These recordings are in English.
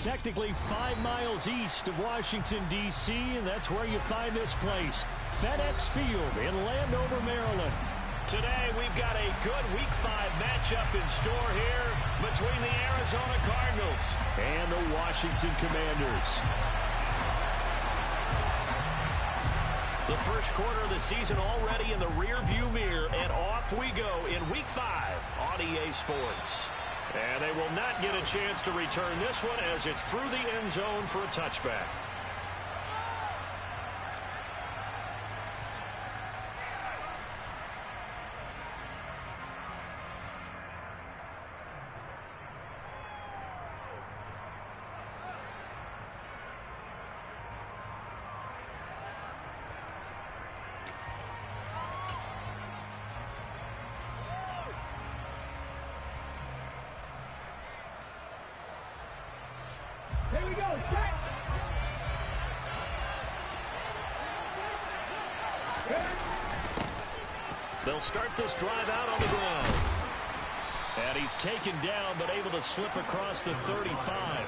technically 5 miles east of Washington, D.C., and that's where you find this place, FedEx Field in Landover, Maryland. Today, we've got a good Week 5 matchup in store here between the Arizona Cardinals and the Washington Commanders. The first quarter of the season already in the rearview mirror, and off we go in Week 5 on EA Sports. And they will not get a chance to return this one as it's through the end zone for a touchback. Here we go, check. They'll start this drive out on the ground. And he's taken down, but able to slip across the 35.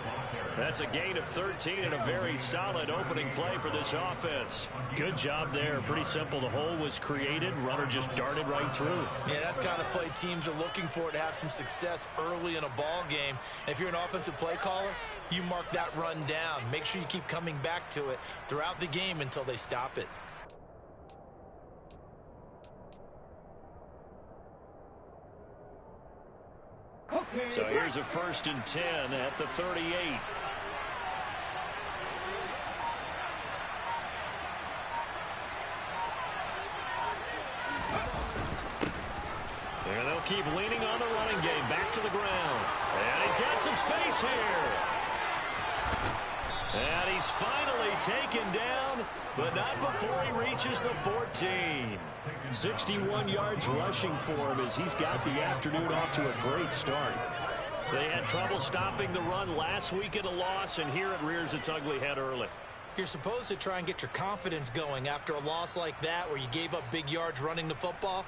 That's a gain of 13 and a very solid opening play for this offense. Good job there. Pretty simple. The hole was created. Runner just darted right through. Yeah, that's the kind of play teams are looking for to have some success early in a ball game. And if you're an offensive play caller, you mark that run down. Make sure you keep coming back to it throughout the game until they stop it. Okay. So here's a 1st and 10 at the 38. And they'll keep leaning on the running game. Back to the ground. And he's got some space here. And he's finally taken down, but not before he reaches the 14. 61 yards rushing for him as he's got the afternoon off to a great start. They had trouble stopping the run last week at a loss, and here it rears its ugly head early. You're supposed to try and get your confidence going after a loss like that where you gave up big yards running the football.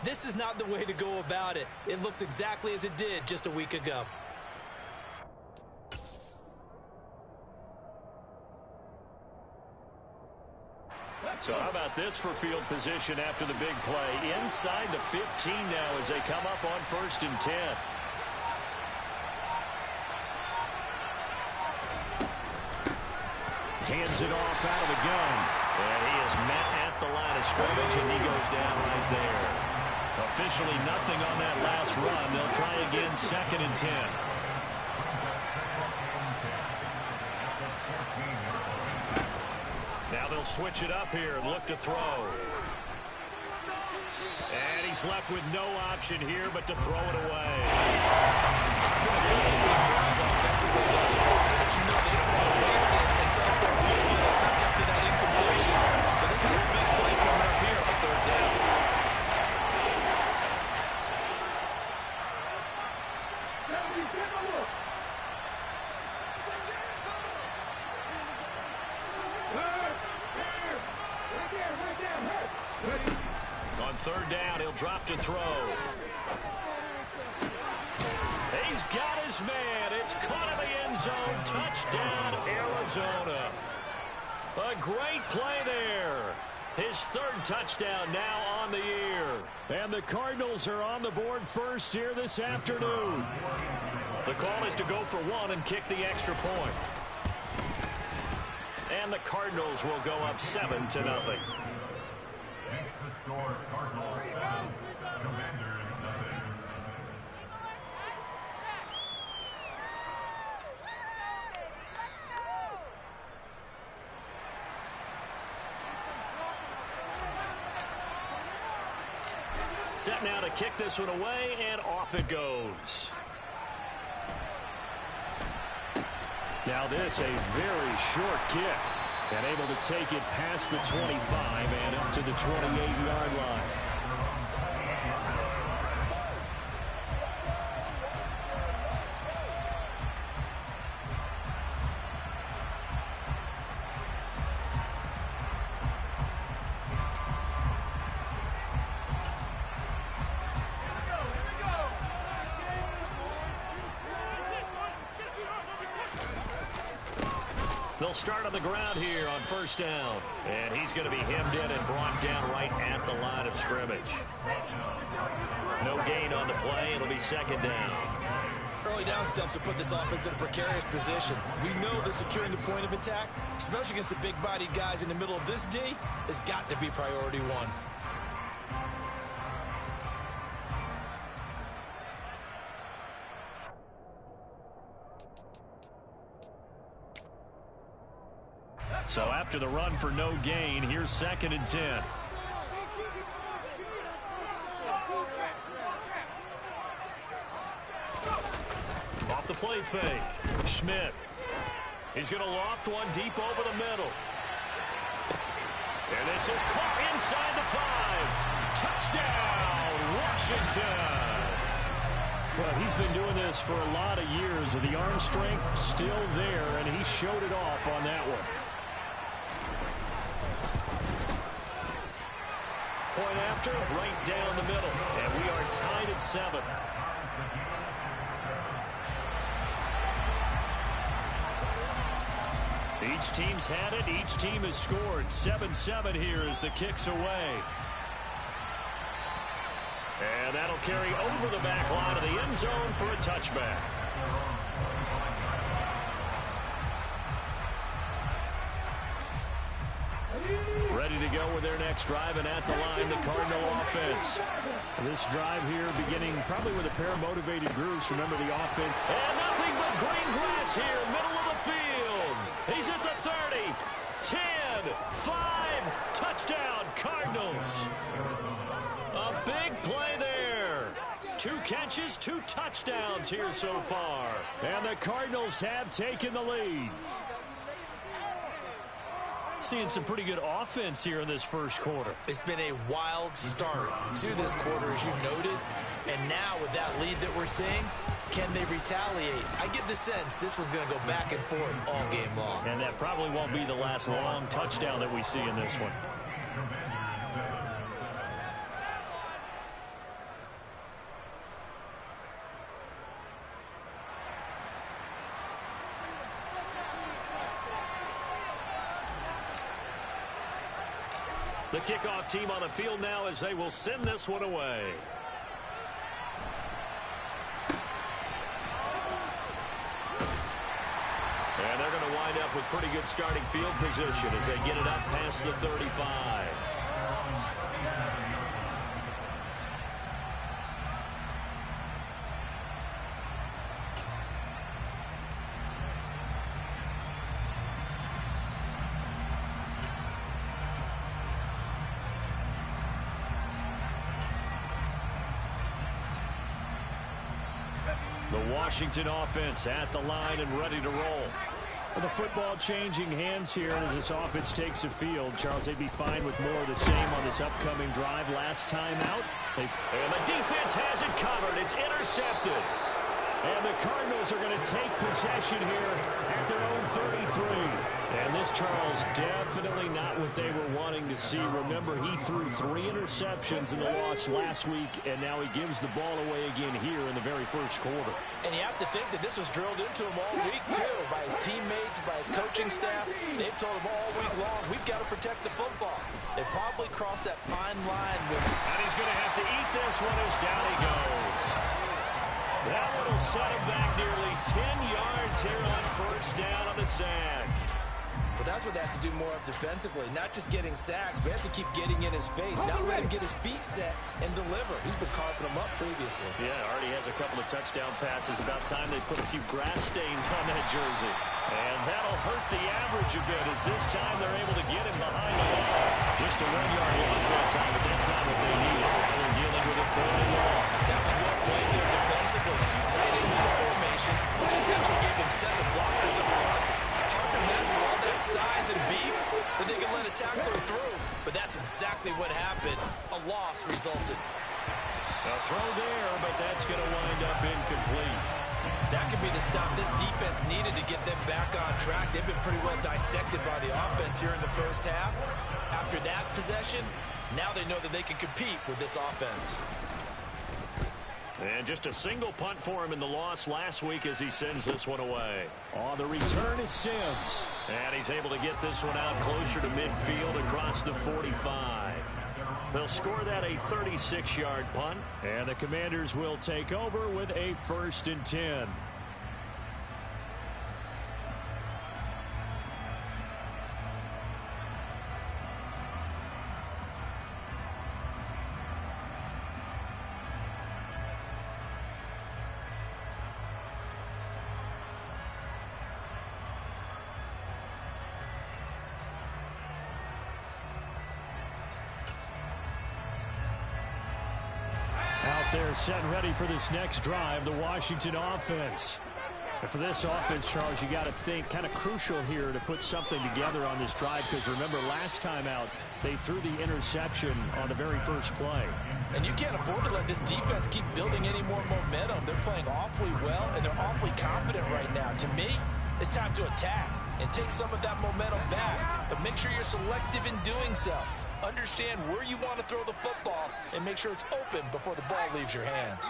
This is not the way to go about it. It looks exactly as it did just a week ago. So how about this for field position after the big play? Inside the 15 now as they come up on 1st and 10. Hands it off out of the gun. And he is met at the line of scrimmage, and he goes down right there. Officially nothing on that last run. They'll try again 2nd and 10. Now they'll switch it up here and look to throw. And he's left with no option here but to throw it away. It's been a good opening drive offensively thus far, but you know they don't want to waste it and settle for a field goal attempt after that incompletion. So this is a big play coming up here on 3rd down. On 3rd down, he'll drop to throw. He's got his man. It's caught in the end zone. Touchdown, Arizona. A great play there. His 3rd touchdown now on the year. And the Cardinals are on the board first here this afternoon. The call is to go for 1 and kick the extra point. And the Cardinals will go up 7-0. Set now to kick this one away, and off it goes. Now this a very short kick. And able to take it past the 25 and up to the 28-yard line. They'll start on the ground here on first down. And he's going to be hemmed in and brought down right at the line of scrimmage. No gain on the play. It'll be second down. Early down steps will put this offense in a precarious position. We know that securing the point of attack, especially against the big-bodied guys in the middle of this D, has got to be priority one. So after the run for no gain, here's second and 10. Off the play fake. Schmidt. He's going to loft one deep over the middle. And this is caught inside the 5. Touchdown, Washington. Well, he's been doing this for a lot of years, with the arm strength still there, and he showed it off on that one. Point after, right down the middle. And we are tied at 7. Each team's had it. Each team has scored. 7-7 here as the kick's away. And that'll carry over the back line of the end zone for a touchback. Ready to go with their next drive, and at the line, the Cardinal offense. This drive here beginning probably with a pair of motivated groups. Remember the offense. And nothing but green grass here, middle of the field. He's at the 30, 10, 5, touchdown, Cardinals. A big play there. 2 catches, 2 touchdowns here so far. And the Cardinals have taken the lead. Seeing some pretty good offense here in this first quarter. It's been a wild start to this quarter, as you noted. And now with that lead that we're seeing, can they retaliate? I get the sense this one's going to go back and forth all game long. And that probably won't be the last long touchdown that we see in this one. The kickoff team on the field now as they will send this one away. And they're going to wind up with pretty good starting field position as they get it up past the 35. The Washington offense at the line and ready to roll. Well, the football changing hands here as this offense takes the field. Charles, they'd be fine with more of the same on this upcoming drive. Last time out. And the defense has it covered. It's intercepted. And the Cardinals are going to take possession here at their own 33. And this, Charles, definitely not what they were wanting to see. Remember, he threw 3 interceptions in the loss last week, and now he gives the ball away again here in the very first quarter. And you have to think that this was drilled into him all week, too, by his teammates, by his coaching staff. They've told him all week long, we've got to protect the football. They probably crossed that fine line with... And he's going to have to eat this one as down he goes. That one will set him back nearly 10 yards here on first down on the sack. But that's what they have to do more of defensively, not just getting sacks, but have to keep getting in his face, not let him get his feet set and deliver. He's been carving them up previously. Yeah, already has a couple of touchdown passes. About time they put a few grass stains on that jersey. And that'll hurt the average a bit as this time they're able to get him behind the ball. Just a 1-yard loss that time, but that's not what they needed. They're dealing with a 3rd and long. That was well played there defensively. 2 tight ends in the formation, which essentially gave them 7 blockers up front. Hard to imagine all that size and beef that they can let a tackler through. But that's exactly what happened. A loss resulted. A throw there, but that's going to wind up incomplete. That could be the stop this defense needed to get them back on track. They've been pretty well dissected by the offense here in the first half. After that possession, now they know that they can compete with this offense. And just a single punt for him in the loss last week as he sends this one away. On the return is Sims. And he's able to get this one out closer to midfield across the 45. They'll score that a 36-yard punt. And the Commanders will take over with a 1st and 10. Out there set and ready for this next drive, the Washington offense. And for this offense, Charles, you got to think kind of crucial here to put something together on this drive, because remember last time out they threw the interception on the very first play. And you can't afford to let this defense keep building any more momentum. They're playing awfully well, and they're awfully confident right now. To me, it's time to attack and take some of that momentum back, but make sure you're selective in doing so. Understand where you want to throw the football and make sure it's open before the ball leaves your hands.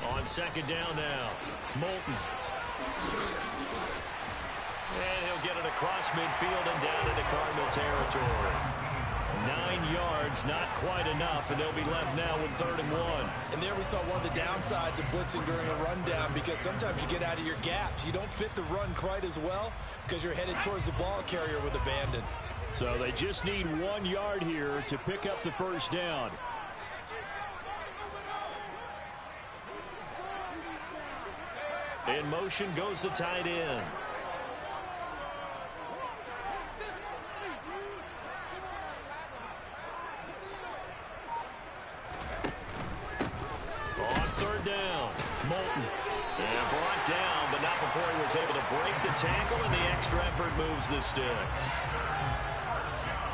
On second down now, Moulton. And he'll get it across midfield and down into Cardinal territory. 9 yards, not quite enough, and they'll be left now with 3rd and 1. And there we saw one of the downsides of blitzing during a rundown, because sometimes you get out of your gaps. You don't fit the run quite as well because you're headed towards the ball carrier with abandon. So they just need 1 yard here to pick up the 1st down. In motion goes the tight end. On 3rd down, Moulton. And brought down, but not before he was able to break the tackle, and the extra effort moves the sticks.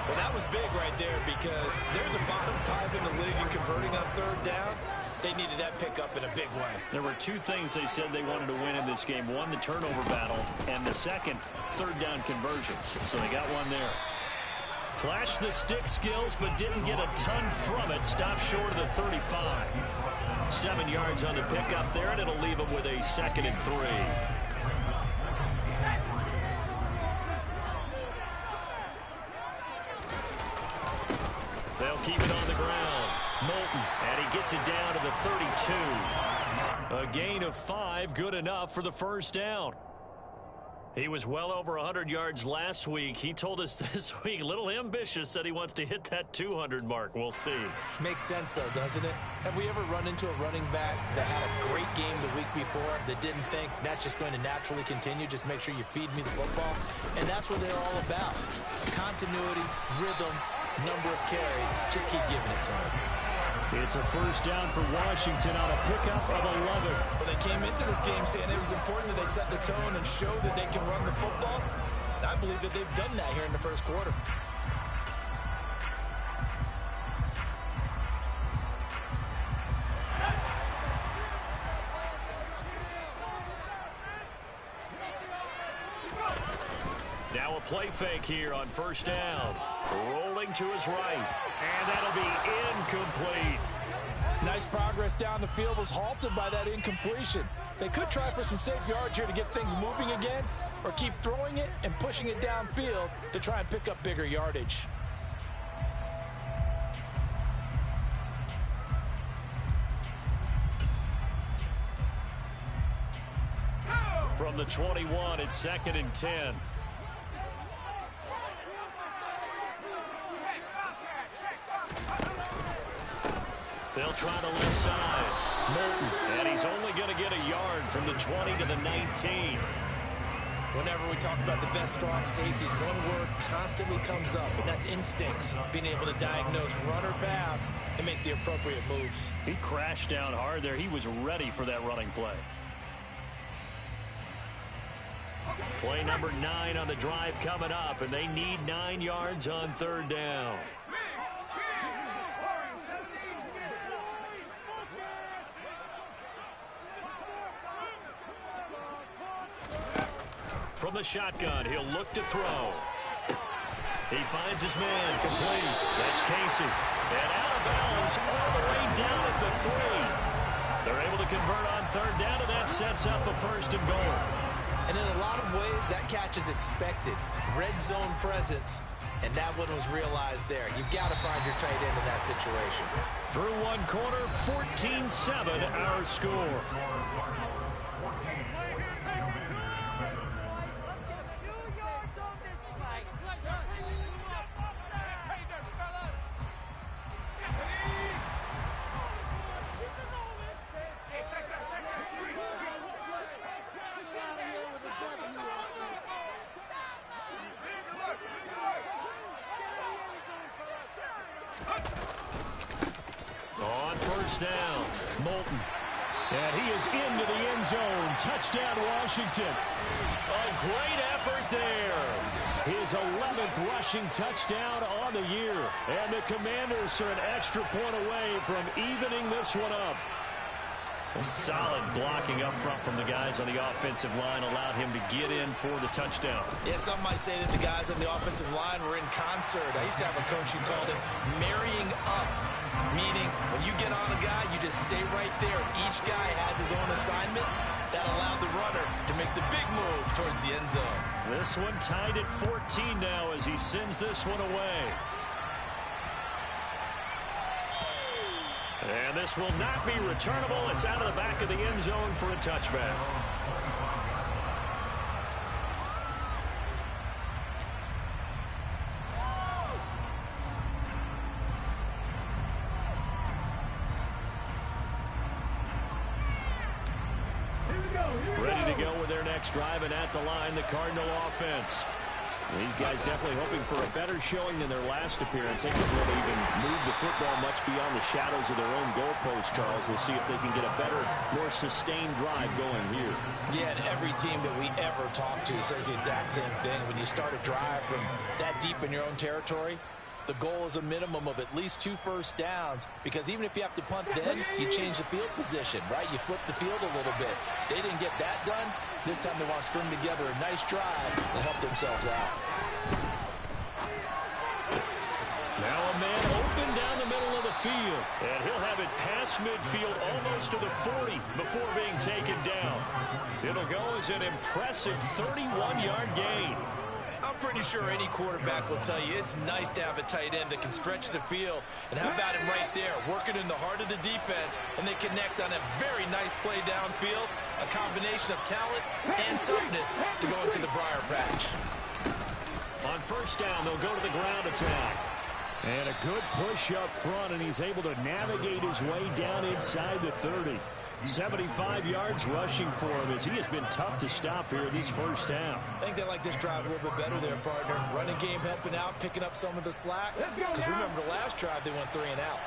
Well, that was big right there, because they're the bottom 5 in the league in converting on 3rd down. They needed that pickup in a big way. There were 2 things they said they wanted to win in this game. One, the turnover battle, and the second, 3rd down conversions. So they got one there. Flashed the stick skills, but didn't get a ton from it. Stopped short of the 35. 7 yards on the pickup there, and it'll leave them with a 2nd and 3. They'll keep it on the ground. Moulton, and he gets it down to the 32. A gain of 5, good enough for the 1st down. He was well over 100 yards last week. He told us this week, a little ambitious, said he wants to hit that 200 mark. We'll see. Makes sense, though, doesn't it? Have we ever run into a running back that had a great game the week before that didn't think that's just going to naturally continue? Just make sure you feed me the football. And that's what they're all about. Continuity, rhythm, number of carries. Just keep giving it to him. It's a 1st down for Washington on a pickup of 11. Well, they came into this game saying it was important that they set the tone and show that they can run the football. And I believe that they've done that here in the 1st quarter. Now a play fake here on 1st down. Rolling to his right. And that'll be incomplete. Nice progress down the field, was halted by that incompletion. They could try for some safe yards here to get things moving again, or keep throwing it and pushing it downfield to try and pick up bigger yardage. From the 21, it's 2nd and 10. They'll try the left side. Moulton, and he's only going to get a yard from the 20 to the 19. Whenever we talk about the best strong safeties, one word constantly comes up, and that's instincts. Being able to diagnose run or pass and make the appropriate moves. He crashed down hard there. He was ready for that running play. Play number 9 on the drive coming up, and they need 9 yards on 3rd down. From the shotgun, he'll look to throw. He finds his man, complete. That's Casey. And out of bounds all the way down at the 3. They're able to convert on third down, and that sets up a 1st and goal. And in a lot of ways, that catch is expected. Red zone presence, and that one was realized there. You've got to find your tight end in that situation. Through one quarter, 14-7 our score. On first down, Moulton. And he is into the end zone. Touchdown, Washington. A great effort there. His 11th rushing touchdown on the year. And the Commanders are an extra point away from evening this one up. Solid blocking up front from the guys on the offensive line allowed him to get in for the touchdown. Yeah, some might say that the guys on the offensive line were in concert. I used to have a coach who called it marrying up, meaning when you get on a guy, you just stay right there. Each guy has his own assignment. That allowed the runner to make the big move towards the end zone. This one tied at 14 now as he sends this one away. And this will not be returnable. It's out of the back of the end zone for a touchback. Ready to go with their next drive, and at the line, the Cardinal offense. These guys definitely hoping for a better showing than their last appearance. They could really even move the football much beyond the shadows of their own goalpost, Charles. We'll see if they can get a better, more sustained drive going here. Yeah, and every team that we ever talk to says the exact same thing. When you start a drive from that deep in your own territory, the goal is a minimum of at least 2 first downs, because even if you have to punt then, you change the field position, right? You flip the field a little bit. They didn't get that done. This time they want to string together a nice drive and help themselves out. Now a man open down the middle of the field, and he'll have it past midfield almost to the 40 before being taken down. It'll go as an impressive 31-yard gain. I'm pretty sure any quarterback will tell you it's nice to have a tight end that can stretch the field. And how about him right there, working in the heart of the defense, and they connect on a very nice play downfield, a combination of talent and toughness to go into the briar patch. On first down, they'll go to the ground attack. And a good push up front, and he's able to navigate his way down inside the 30. 75 yards rushing for him as he has been tough to stop here this first half. I think they like this drive a little bit better there, partner. Running game helping out, picking up some of the slack. Because remember, the last drive they went 3 and out.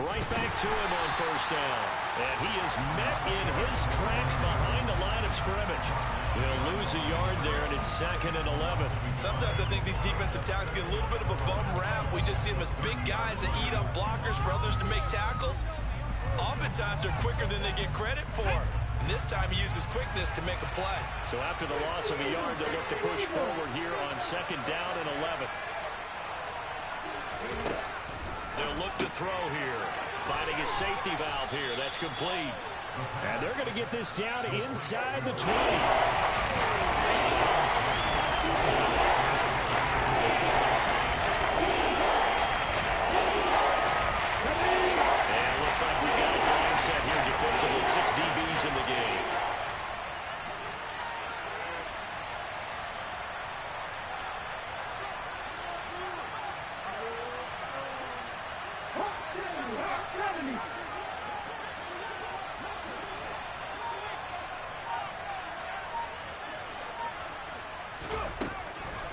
Right back to him on first down. And he is met in his tracks behind the line of scrimmage. He'll lose a yard there, and it's 2nd and 11. Sometimes I think these defensive tackles get a little bit of a bum rap. We just see them as big guys that eat up blockers for others to make tackles. Oftentimes they're quicker than they get credit for. And this time he uses quickness to make a play. So after the loss of a yard, they'll look to push forward here on 2nd down and 11. They'll look to throw here. Finding a safety valve here. That's complete. And they're going to get this down inside the 20. And it looks like we've got a dime set here defensively. 6 DBs in the game.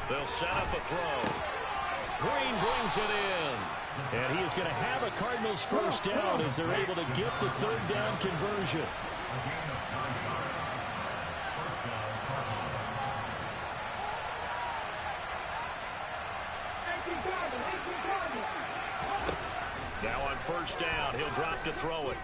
They'll set up a throw. Green brings it in. And he is going to have a Cardinals first down as they're able to get the 3rd down conversion. Now on first down, he'll drop to throw it.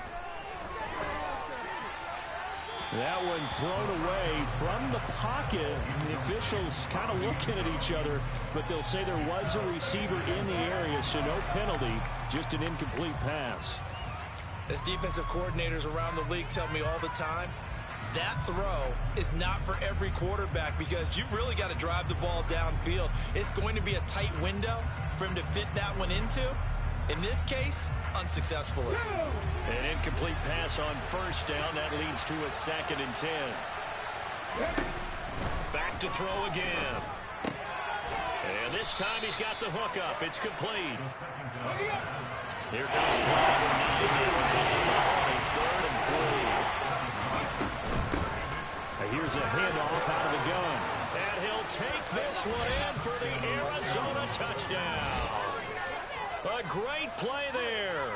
That one thrown away from the pocket. The officials kind of looking at each other, but they'll say there was a receiver in the area, so no penalty, just an incomplete pass. As defensive coordinators around the league tell me all the time, that throw is not for every quarterback because you've really got to drive the ball downfield. It's going to be a tight window for him to fit that one into. In this case, unsuccessfully. An incomplete pass on first down. That leads to a 2nd and 10. Back to throw again. And this time he's got the hook up. It's complete. Here comes play number 9. It's on a 3rd and 3. Here's a handoff out of the gun. And he'll take this one in for the Arizona touchdown. A great play there.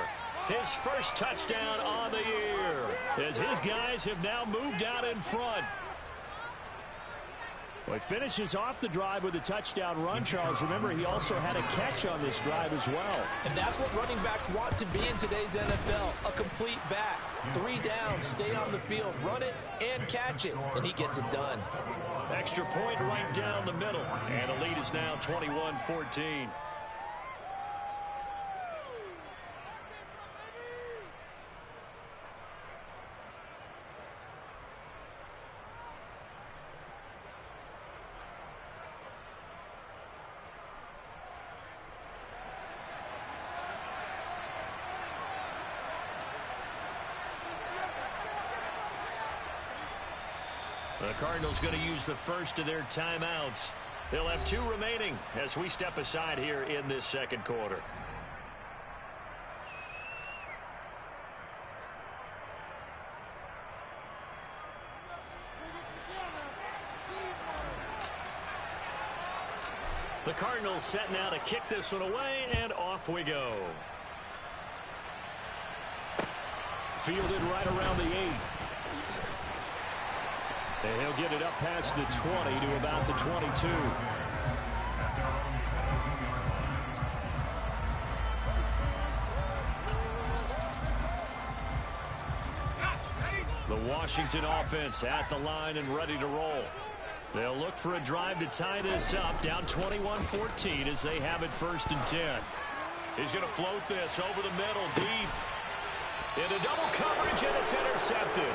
His first touchdown on the year as his guys have now moved out in front. Well, he finishes off the drive with a touchdown run, Charles. Remember, he also had a catch on this drive as well. And that's what running backs want to be in today's NFL, a complete back. 3 downs, stay on the field, run it, and catch it, and he gets it done. Extra point right down the middle, and the lead is now 21-14. The Cardinals going to use the first of their timeouts. They'll have 2 remaining as we step aside here in this second quarter. The Cardinals set now to kick this one away, and off we go. Fielded right around the 8. And he'll get it up past the 20 to about the 22. The Washington offense at the line and ready to roll. They'll look for a drive to tie this up, down 21-14 as they have it 1st and 10. He's going to float this over the middle, deep. Into double coverage, and it's intercepted.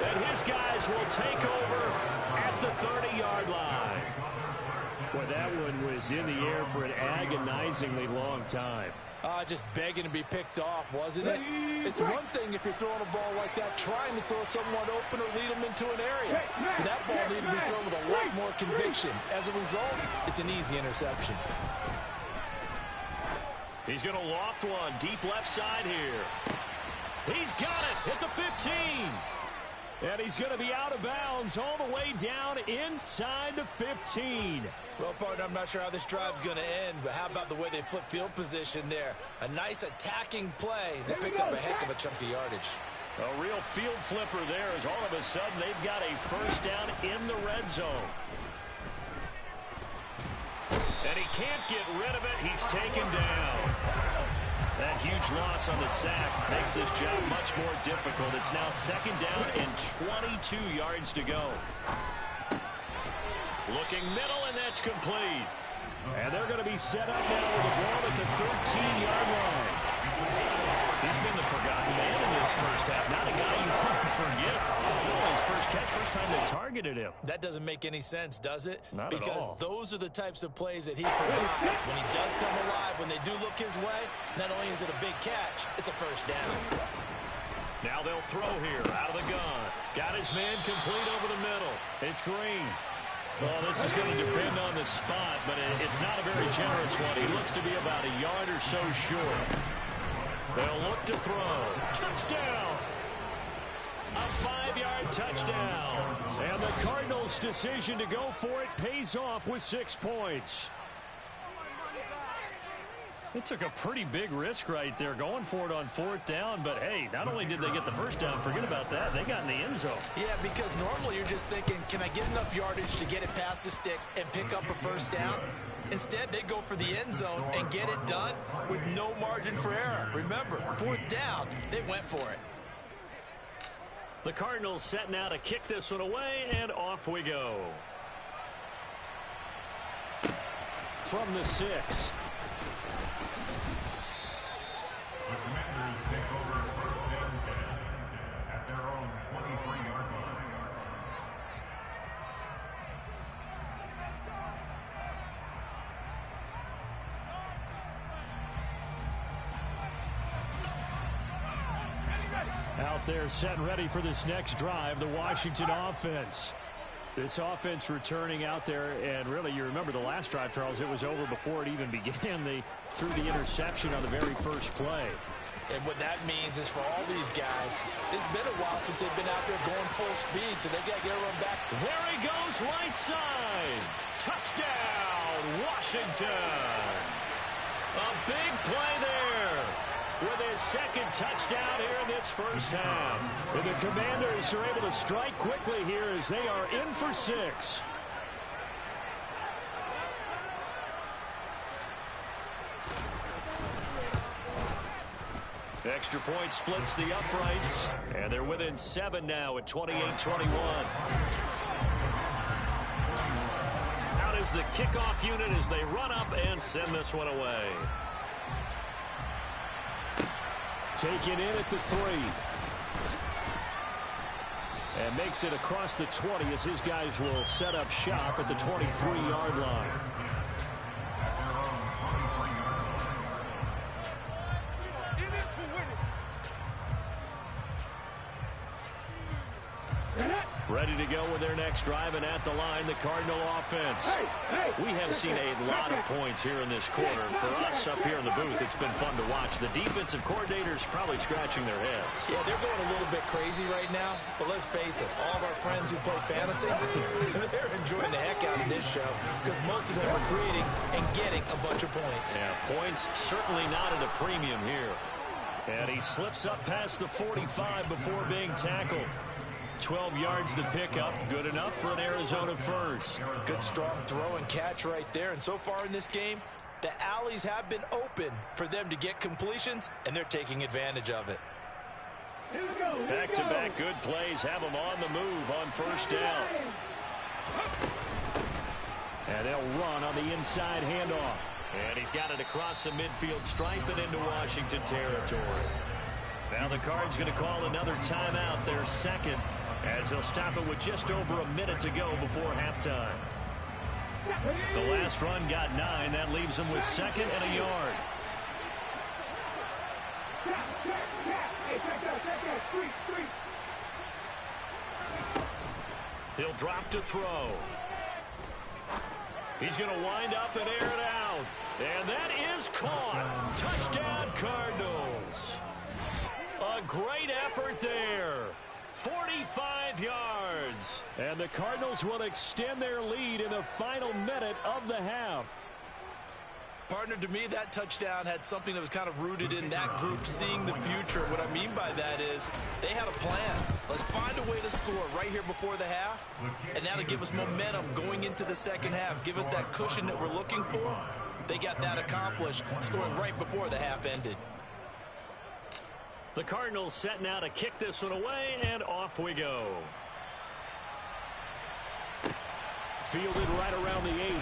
And his guys will take over at the 30-yard line. Boy, that one was in the air for an agonizingly long time. Just begging to be picked off, wasn't it? It's one thing if you're throwing a ball like that, trying to throw someone open or lead them into an area. That ball needed to be thrown with a lot more conviction. As a result, it's an easy interception. He's going to loft one deep left side here. He's got it at the 15. And he's going to be out of bounds all the way down inside the 15. Well, partner, I'm not sure how this drive's going to end, but how about the way they flip field position there? A nice attacking play. They picked up a heck of a chunk of yardage. A real field flipper there as all of a sudden they've got a first down in the red zone. And he can't get rid of it. He's taken down. That huge loss on the sack makes this job much more difficult. It's now 2nd down and 22 yards to go. Looking middle, and that's complete. And they're going to be set up now with the ball at the 13-yard line. He's been the forgotten man in this first half. Not a guy you want to forget. His first catch, first time they targeted him. That doesn't make any sense, does it? Not at all. Because those are the types of plays that he provides. When he does come alive, when they do look his way, not only is it a big catch, it's a first down. Now they'll throw here out of the gun. Got his man complete over the middle. It's Green. Well, this is going to depend on the spot, but it's not a very generous one. He looks to be about a yard or so short. They'll look to throw. Touchdown! A 5-yard touchdown. And the Cardinals' decision to go for it pays off with 6 points. They took a pretty big risk right there going for it on 4th down, but hey, not only did they get the first down, forget about that, they got in the end zone. Yeah, because normally you're just thinking, can I get enough yardage to get it past the sticks and pick up a first down? Instead, they go for the end zone and get it done with no margin for error. Remember, 4th down, they went for it. The Cardinals set now to kick this one away, and off we go. From the 6. The Commanders take over first and 10 at their own 23-yard line. Out there set and ready for this next drive, the Washington offense. This offense returning out there, and really, you remember the last drive, Charles, it was over before it even began. They threw the interception on the very first play. And what that means is for all these guys, it's been a while since they've been out there going full speed, so they've got to get everyone back. There he goes, right side. Touchdown, Washington. A big play there with his second touchdown here in this first half. And the Commanders are able to strike quickly here as they are in for 6. Extra point splits the uprights, and they're within 7 now at 28-21. Out is the kickoff unit as they run up and send this one away. Taken in at the 3. And makes it across the 20 as his guys will set up shop at the 23-yard line. Ready to go with their next drive, and at the line, the Cardinal offense. We have seen a lot of points here in this quarter. For us up here in the booth, it's been fun to watch. The defensive coordinators probably scratching their heads. Yeah, they're going a little bit crazy right now, but let's face it, all of our friends who play fantasy, they're enjoying the heck out of this show because most of them are creating and getting a bunch of points. Yeah, points certainly not at a premium here. And he slips up past the 45 before being tackled. 12 yards to pick up. Good enough for an Arizona first. Good strong throw and catch right there. And so far in this game, the alleys have been open for them to get completions, and they're taking advantage of it. Back-to-back good plays have them on the move on first down. And they'll run on the inside handoff. And he's got it across the midfield stripe and into Washington territory. Now the Cards going to call another timeout, their second, as they'll stop it with just over a minute to go before halftime. The last run got 9. That leaves them with 2nd and a yard. He'll drop to throw. He's going to wind up and air it out. And that is caught. Touchdown, Cardinals. A great effort there. 45 yards. And the Cardinals will extend their lead in the final minute of the half. Partner, to me, that touchdown had something that was kind of rooted in that group seeing the future. What I mean by that is they had a plan. Let's find a way to score right here before the half, and that'll give us momentum going into the second half. Give us that cushion that we're looking for. They got that accomplished, scoring right before the half ended. The Cardinals set now to kick this one away, and off we go. Fielded right around the 8.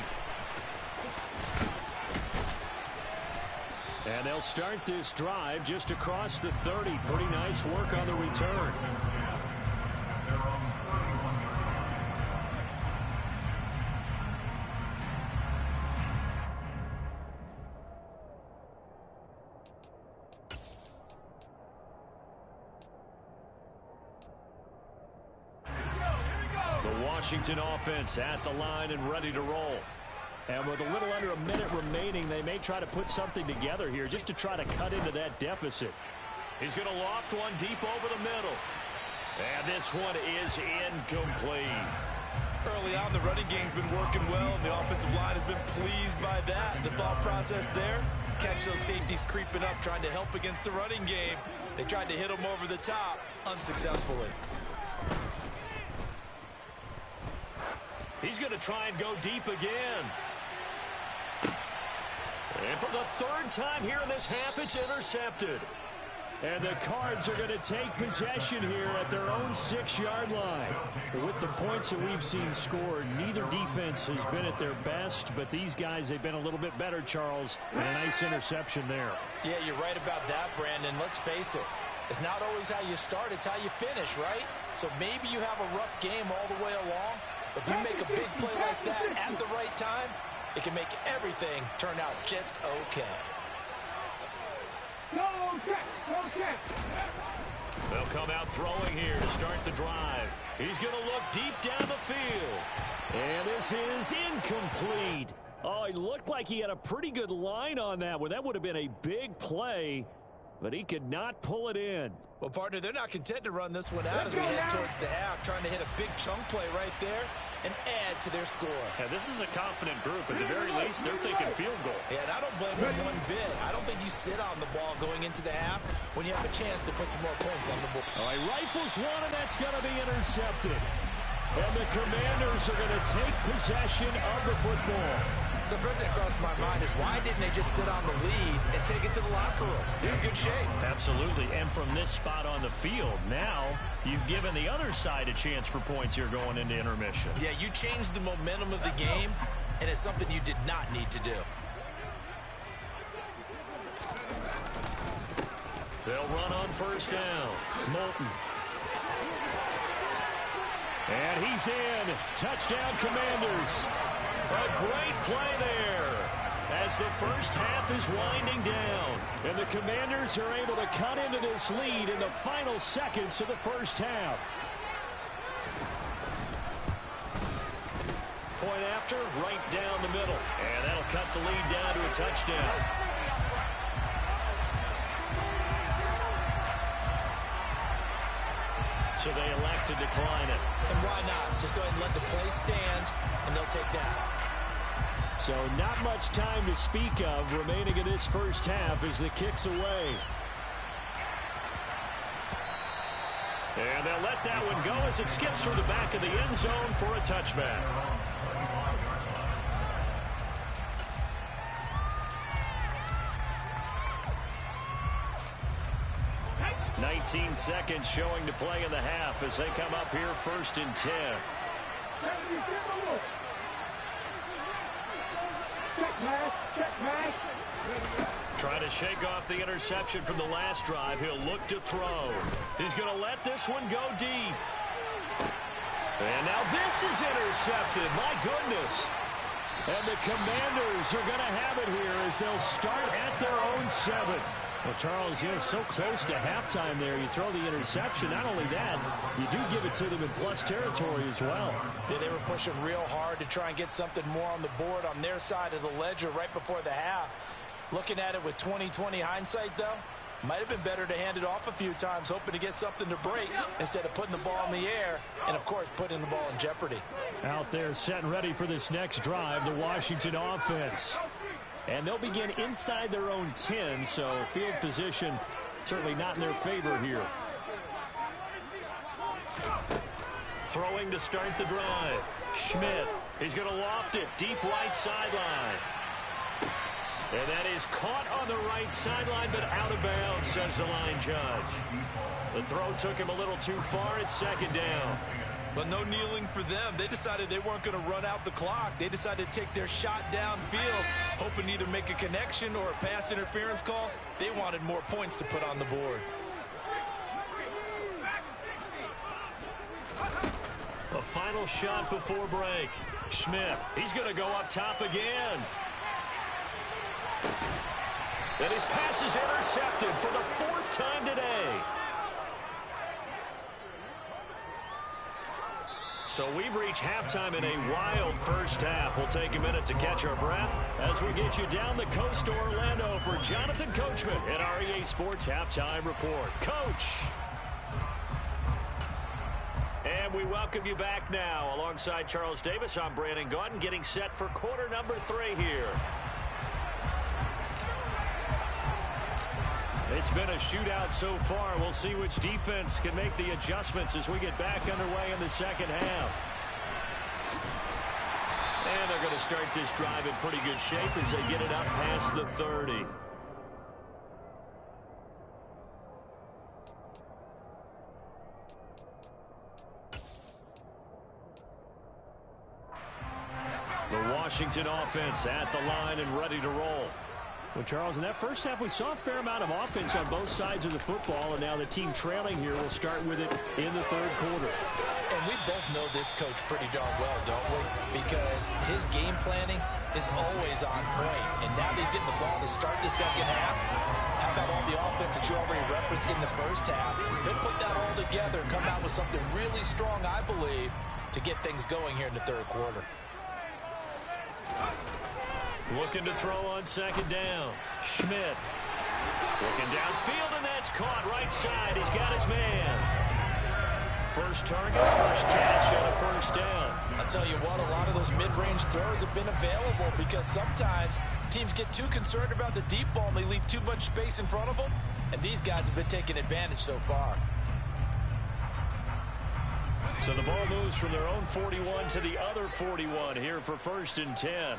And they'll start this drive just across the 30. Pretty nice work on the return. Washington offense at the line and ready to roll. And with a little under a minute remaining, they may try to put something together here just to try to cut into that deficit. He's going to loft one deep over the middle. And this one is incomplete. Early on, the running game's been working well, and the offensive line has been pleased by that. The thought process there, catch those safeties creeping up, trying to help against the running game. They tried to hit them over the top, unsuccessfully. He's going to try and go deep again. And for the third time here in this half, it's intercepted. And the Cards are going to take possession here at their own 6-yard line. With the points that we've seen scored, neither defense has been at their best, but these guys, they've been a little bit better, Charles, and a nice interception there. Yeah, you're right about that, Brandon. Let's face it. It's not always how you start, it's how you finish, right? So maybe you have a rough game all the way along, but if you make a big play like that at the right time, it can make everything turn out just okay. They'll come out throwing here to start the drive. He's going to look deep down the field. And this is incomplete. Oh, it looked like he had a pretty good line on that one. That would have been a big play, but he could not pull it in. Well, partner, they're not content to run this one out as we head towards the half, trying to hit a big chunk play right there and add to their score. Yeah, this is a confident group. At the very least, they're thinking field goal. Yeah, and I don't blame them one bit. I don't think you sit on the ball going into the half when you have a chance to put some more points on the board. All right, rifles one, and that's going to be intercepted. And the Commanders are going to take possession of the football. So first thing that crossed my mind is why didn't they just sit on the lead and take it to the locker room? They're in good shape. Absolutely. And from this spot on the field, now you've given the other side a chance for points here going into intermission. Yeah, you changed the momentum of the game, and it's something you did not need to do. They'll run on first down. Moulton. And he's in. Touchdown, Commanders. A great play there as the first half is winding down. And the Commanders are able to cut into this lead in the final seconds of the first half. Point after, right down the middle. And that'll cut the lead down to a touchdown. So they elect to decline it. And why not? Just go ahead and let the play stand, and they'll take that. So not much time to speak of remaining in this first half as the kick's away. And they'll let that one go as it skips through the back of the end zone for a touchback. 19 seconds showing to play in the half as they come up here first and 10. Trying to shake off the interception from the last drive. He'll look to throw. He's going to let this one go deep. And now this is intercepted. My goodness. And the Commanders are going to have it here as they'll start at their own 7. Well, Charles, you're so close to halftime there. You throw the interception. Not only that, you do give it to them in plus territory as well. Yeah, they were pushing real hard to try and get something more on the board on their side of the ledger right before the half. Looking at it with 20/20 hindsight, though, might have been better to hand it off a few times, hoping to get something to break instead of putting the ball in the air and, of course, putting the ball in jeopardy. Out there set and ready for this next drive, the Washington offense. And they'll begin inside their own 10, so field position certainly not in their favor here. Throwing to start the drive. Schmidt. He's going to loft it deep right sideline. And that is caught on the right sideline, but out of bounds, says the line judge. The throw took him a little too far. It's second down. But no kneeling for them. They decided they weren't going to run out the clock. They decided to take their shot downfield, hoping to either make a connection or a pass interference call. They wanted more points to put on the board. A final shot before break. Schmidt, he's going to go up top again. And his pass is intercepted for the 4th time today. So we've reached halftime in a wild first half. We'll take a minute to catch our breath as we get you down the coast to Orlando for Jonathan Coachman at our EA Sports Halftime Report. Coach. And we welcome you back now. Alongside Charles Davis, I'm Brandon Gaudin, getting set for quarter number 3 here. It's been a shootout so far. We'll see which defense can make the adjustments as we get back underway in the second half. And they're going to start this drive in pretty good shape as they get it up past the 30. Washington offense at the line and ready to roll. Well, Charles, in that first half, we saw a fair amount of offense on both sides of the football, and now the team trailing here will start with it in the third quarter. And we both know this coach pretty darn well, don't we? Because his game planning is always on point. And now that he's getting the ball to start the second half, how about all the offense that you already referenced in the first half? He'll put that all together and come out with something really strong, I believe, to get things going here in the third quarter. Looking to throw on second down. Schmidt. Looking downfield, and that's caught right side. He's got his man. First target, first catch, and a first down. I'll tell you what, a lot of those mid-range throws have been available because sometimes teams get too concerned about the deep ball and they leave too much space in front of them, and these guys have been taking advantage so far. So the ball moves from their own 41 to the other 41 here for 1st and 10.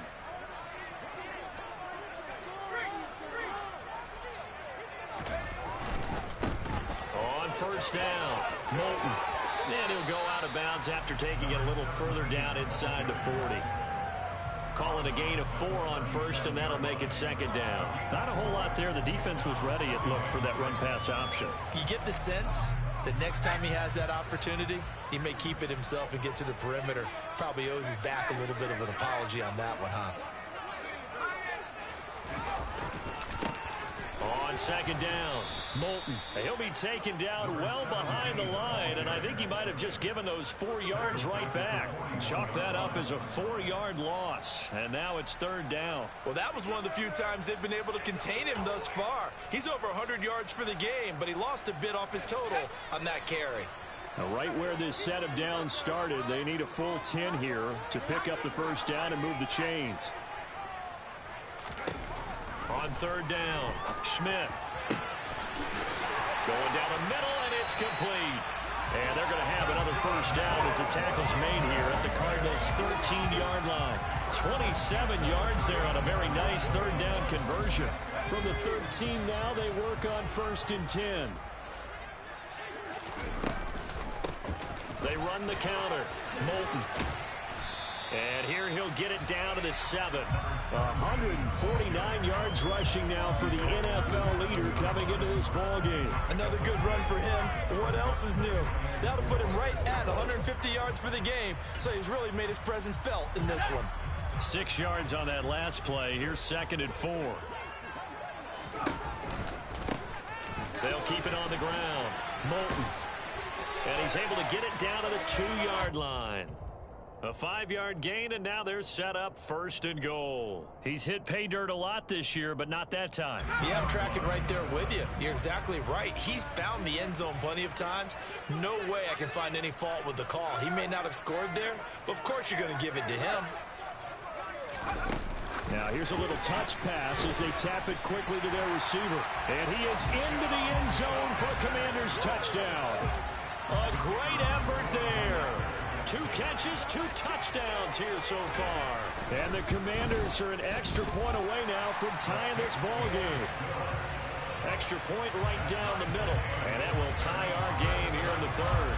On first down, Moulton. And he'll go out of bounds after taking it a little further down inside the 40. Call it a gain of 4 on first, and that'll make it second down. Not a whole lot there. The defense was ready, it looked, for that run-pass option. You get the sense that next time he has that opportunity, he may keep it himself and get to the perimeter. Probably owes his back a little bit of an apology on that one, huh? On second down, Moulton. He'll be taken down well behind the line, and I think he might have just given those 4 yards right back. Chalk that up as a 4-yard loss, and now it's third down. Well, that was one of the few times they've been able to contain him thus far. He's over 100 yards for the game, but he lost a bit off his total on that carry. Now, right where this set of downs started, they need a full 10 here to pick up the first down and move the chains. On third down, Schmidt. Going down the middle, and it's complete. And they're going to have another first down as the tackle's made here at the Cardinals' 13-yard line. 27 yards there on a very nice third down conversion. From the 13 now, they work on 1st and 10. They run the counter. Moulton. And here he'll get it down to the 7. 149 yards rushing now for the NFL leader coming into this ball game. Another good run for him. What else is new? That'll put him right at 150 yards for the game, so he's really made his presence felt in this one. 6 yards on that last play. Here's 2nd and 4. They'll keep it on the ground. Moulton. And he's able to get it down to the 2-yard line. A 5-yard gain, and now they're set up 1st and goal. He's hit pay dirt a lot this year, but not that time. Yeah, I'm tracking right there with you. You're exactly right. He's found the end zone plenty of times. No way I can find any fault with the call. He may not have scored there, but of course you're going to give it to him. Now here's a little touch pass as they tap it quickly to their receiver. And he is into the end zone for a Commanders touchdown. A great effort there. 2 catches, 2 touchdowns here so far. And the Commanders are an extra point away now from tying this ball game. Extra point right down the middle. And that will tie our game here in the third.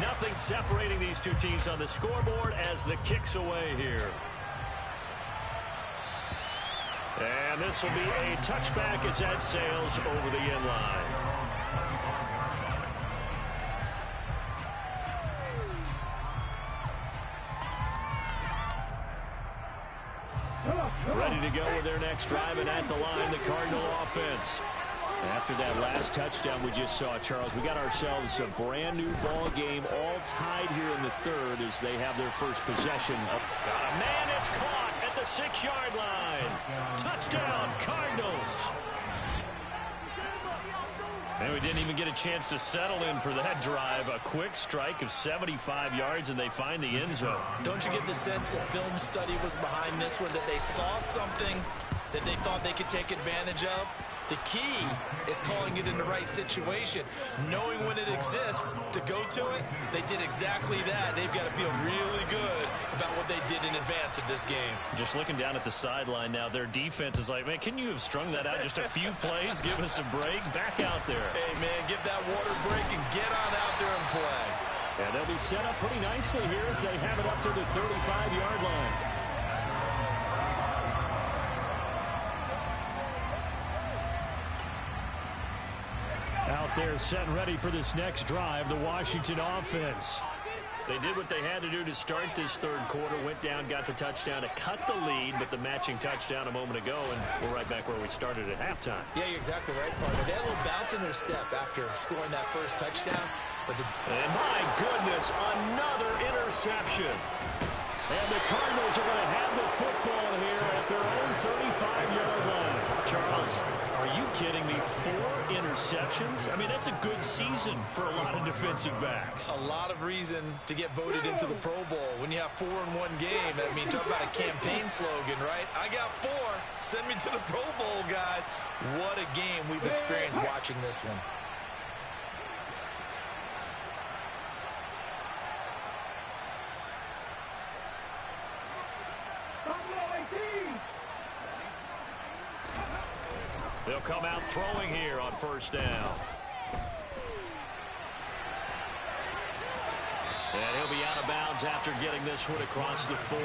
Nothing separating these two teams on the scoreboard as the kick's away here. And this will be a touchback as that sails over the end line. Ready to go with their next drive, and at the line, the Cardinal offense. After that last touchdown we just saw, Charles, we got ourselves a brand new ball game, all tied here in the third as they have their first possession. Got a man, it's caught at the 6-yard line. Touchdown, Cardinals. And we didn't even get a chance to settle in for that drive. A quick strike of 75 yards, and they find the end zone. Don't you get the sense that film study was behind this one, that they saw something that they thought they could take advantage of? The key is calling it in the right situation. Knowing when it exists to go to it, they did exactly that. They've got to feel really good about what they did in advance of this game. Just looking down at the sideline now, their defense is like, man, can you have strung that out just a few plays? Give us a break. Back out there. Hey, man, give that water break and get on out there and play. And they'll be set up pretty nicely here as they have it up to the 35-yard line. They're set and ready for this next drive, the Washington offense. They did what they had to do to start this third quarter. Went down, got the touchdown to cut the lead, but the matching touchdown a moment ago, and we're right back where we started at halftime. Yeah, you're exactly right, partner. They had a little bounce in their step after scoring that first touchdown. And my goodness, another interception. And the Cardinals are going to have the football here at their own 35-yard line. Charles, are you kidding me? 4 interceptions? I mean, that's a good season for a lot of defensive backs. A lot of reason to get voted into the Pro Bowl. When you have 4 in one game, I mean, talk about a campaign slogan, right? I got 4. Send me to the Pro Bowl, guys. What a game we've experienced watching this one. They'll come out throwing here on first down. And he'll be out of bounds after getting this one across the 40.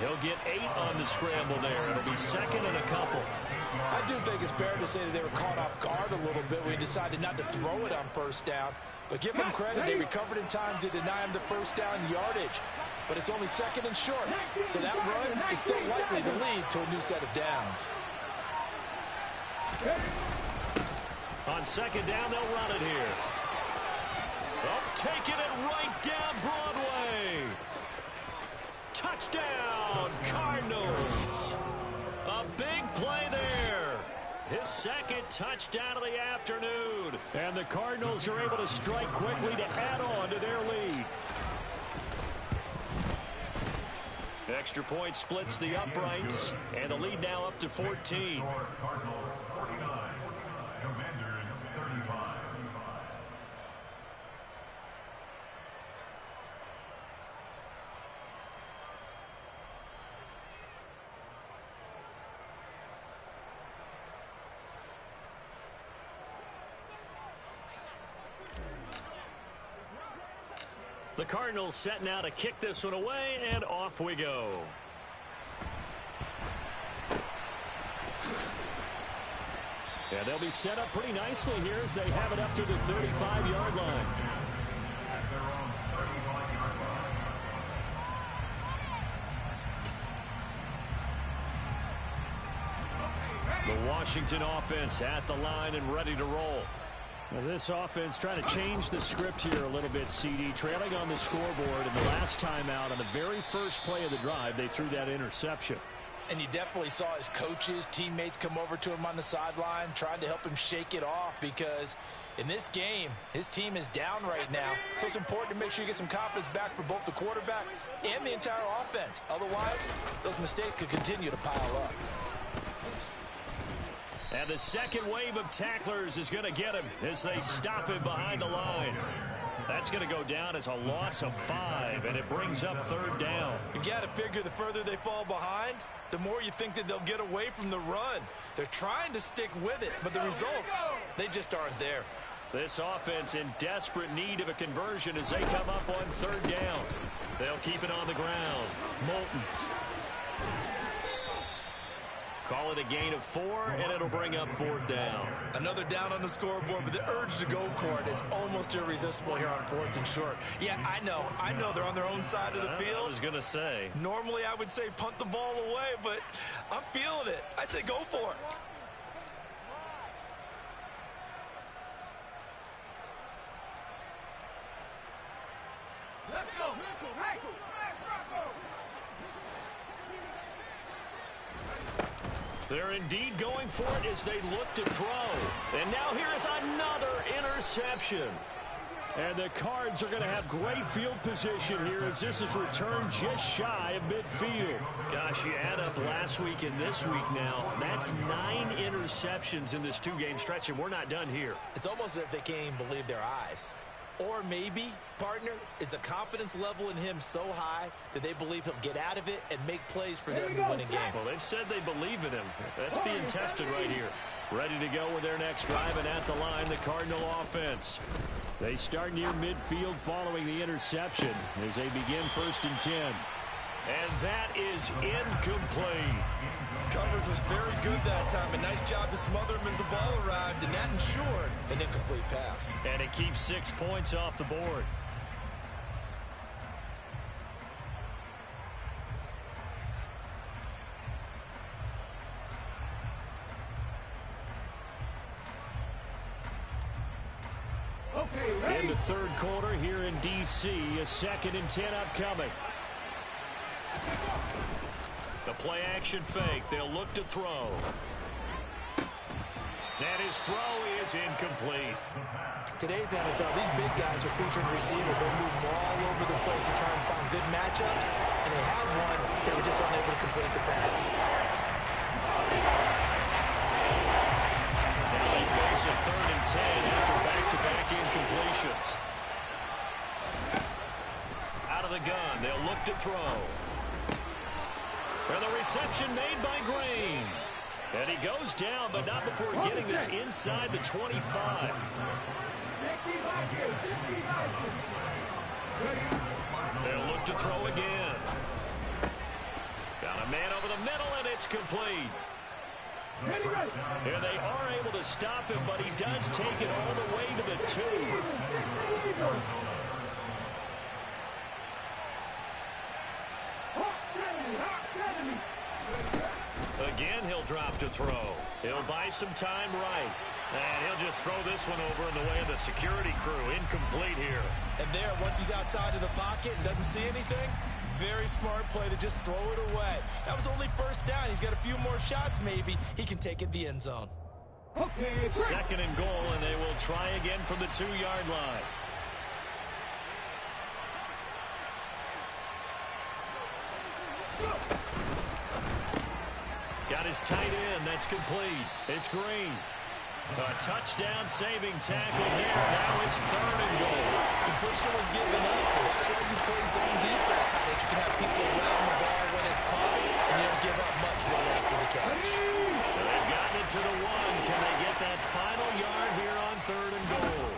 He'll get 8 on the scramble there. It'll be second and a couple. I do think it's fair to say that they were caught off guard a little bit when he decided not to throw it on first down. But give them credit, they recovered in time to deny him the first down yardage. But it's only second and short, so that run is still likely to lead to a new set of downs. On second down, they'll run it here. Oh, taking it right down Broadway. Touchdown, Cardinals. A big play there. His second touchdown of the afternoon. And the Cardinals are able to strike quickly to add on to their lead. Extra point splits the uprights, and the lead now up to 14. Cardinals 49, Commanders 35. The Cardinals set now to kick this one away, and off we go. Yeah, they'll be set up pretty nicely here as they have it up to the 35-yard line. At their own 35-yard line. The Washington offense at the line and ready to roll. Well, this offense trying to change the script here a little bit, CD. Trailing on the scoreboard, and the last time out on the very first play of the drive, they threw that interception. And you definitely saw his coaches, teammates come over to him on the sideline, trying to help him shake it off, because in this game, his team is down right now. So it's important to make sure you get some confidence back for both the quarterback and the entire offense. Otherwise, those mistakes could continue to pile up. And the second wave of tacklers is going to get him as they stop him behind the line. That's going to go down as a loss of 5, and it brings up third down. You've got to figure the further they fall behind, the more you think that they'll get away from the run. They're trying to stick with it, but the results, they just aren't there. This offense in desperate need of a conversion as they come up on third down. They'll keep it on the ground. Moulton. Call it a gain of 4, and it'll bring up fourth down. Another down on the scoreboard, but the urge to go for it is almost irresistible here on fourth and short. Yeah, I know they're on their own side of the field. I was going to say. Normally, I would say punt the ball away, but I'm feeling it. I say go for it. Let's go. They're indeed going for it as they look to throw. And now here is another interception. And the Cards are going to have great field position here as this is returned just shy of midfield. Gosh, you add up last week and this week now. That's 9 interceptions in this 2-game stretch, and we're not done here. It's almost as if they can't even believe their eyes. Or maybe, partner, is the confidence level in him so high that they believe he'll get out of it and make plays for them to win a game. Well, they've said they believe in him. That's being tested right here. Ready to go with their next drive, and at the line, the Cardinal offense. They start near midfield following the interception as they begin 1st and 10. And that is incomplete. Coverage was very good that time. A nice job to smother him as the ball arrived, and that ensured an incomplete pass. And it keeps 6 points off the board. In the third quarter here in D.C., a 2nd and 10 upcoming. The play action fake. They'll look to throw. And his throw is incomplete. Today's NFL, these big guys are featured receivers. They move all over the place to try and find good matchups, and they had one. They were just unable to complete the pass. Now they face a 3rd and 10 after back-to-back incompletions. Out of the gun, they'll look to throw. And the reception made by Green. And he goes down, but not before getting this inside the 25. They'll look to throw again. Got a man over the middle, and it's complete. And they are able to stop him, but he does take it all the way to the 2. Again, he'll drop to throw. He'll buy some time right. And he'll just throw this one over in the way of the security crew. Incomplete here. And there, once he's outside of the pocket and doesn't see anything, very smart play to just throw it away. That was only 1st down. He's got a few more shots, maybe. He can take it the end zone. 2nd and goal, and they will try again from the 2-yard line. Got his tight end. That's complete. It's Green. A touchdown saving tackle there. Now it's 3rd and goal. Completion was given up, but that's why you play zone defense, so that you can have people around the ball when it's caught, and you don't give up much right after the catch. Well, they've gotten it to the 1. Can they get that final yard here on 3rd and goal?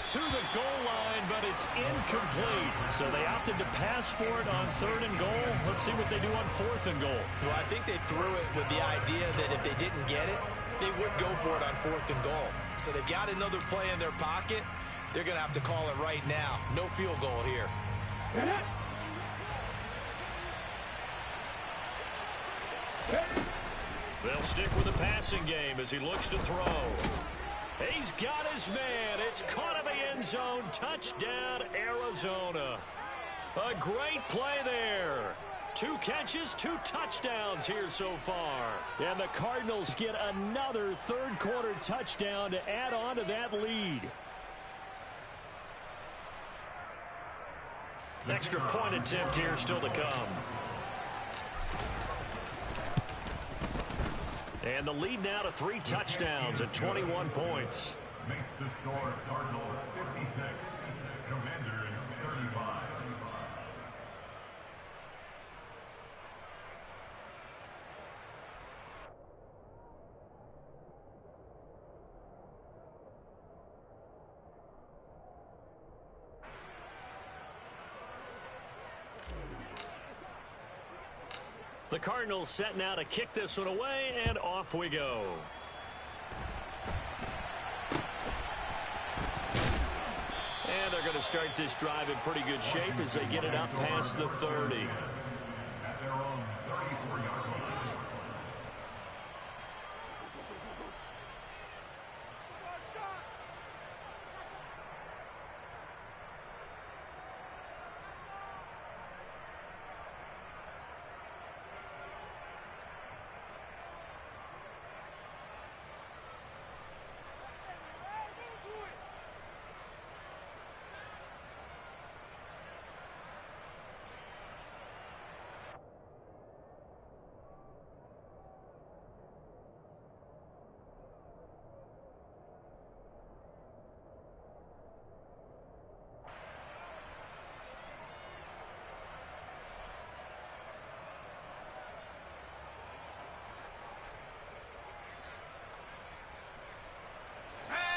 To the goal line, but it's incomplete. So they opted to pass for it on 3rd and goal. Let's see what they do on 4th and goal. Well, I think they threw it with the idea that if they didn't get it, they would go for it on 4th and goal. So they've got another play in their pocket. They're going to have to call it right now. No field goal here. They'll stick with the passing game as he looks to throw. He's got his man. It's caught in the end zone. Touchdown, Arizona. A great play there. 2 catches, 2 touchdowns here so far. And the Cardinals get another third quarter touchdown to add on to that lead. Extra point attempt here still to come. And the lead now to 3 touchdowns and 21 points. Makes the score Cardinals 56, Commanders 35. The Cardinals set now to kick this one away, and off we go. And they're going to start this drive in pretty good shape as they get it up past the 30. At their own 34-yard line.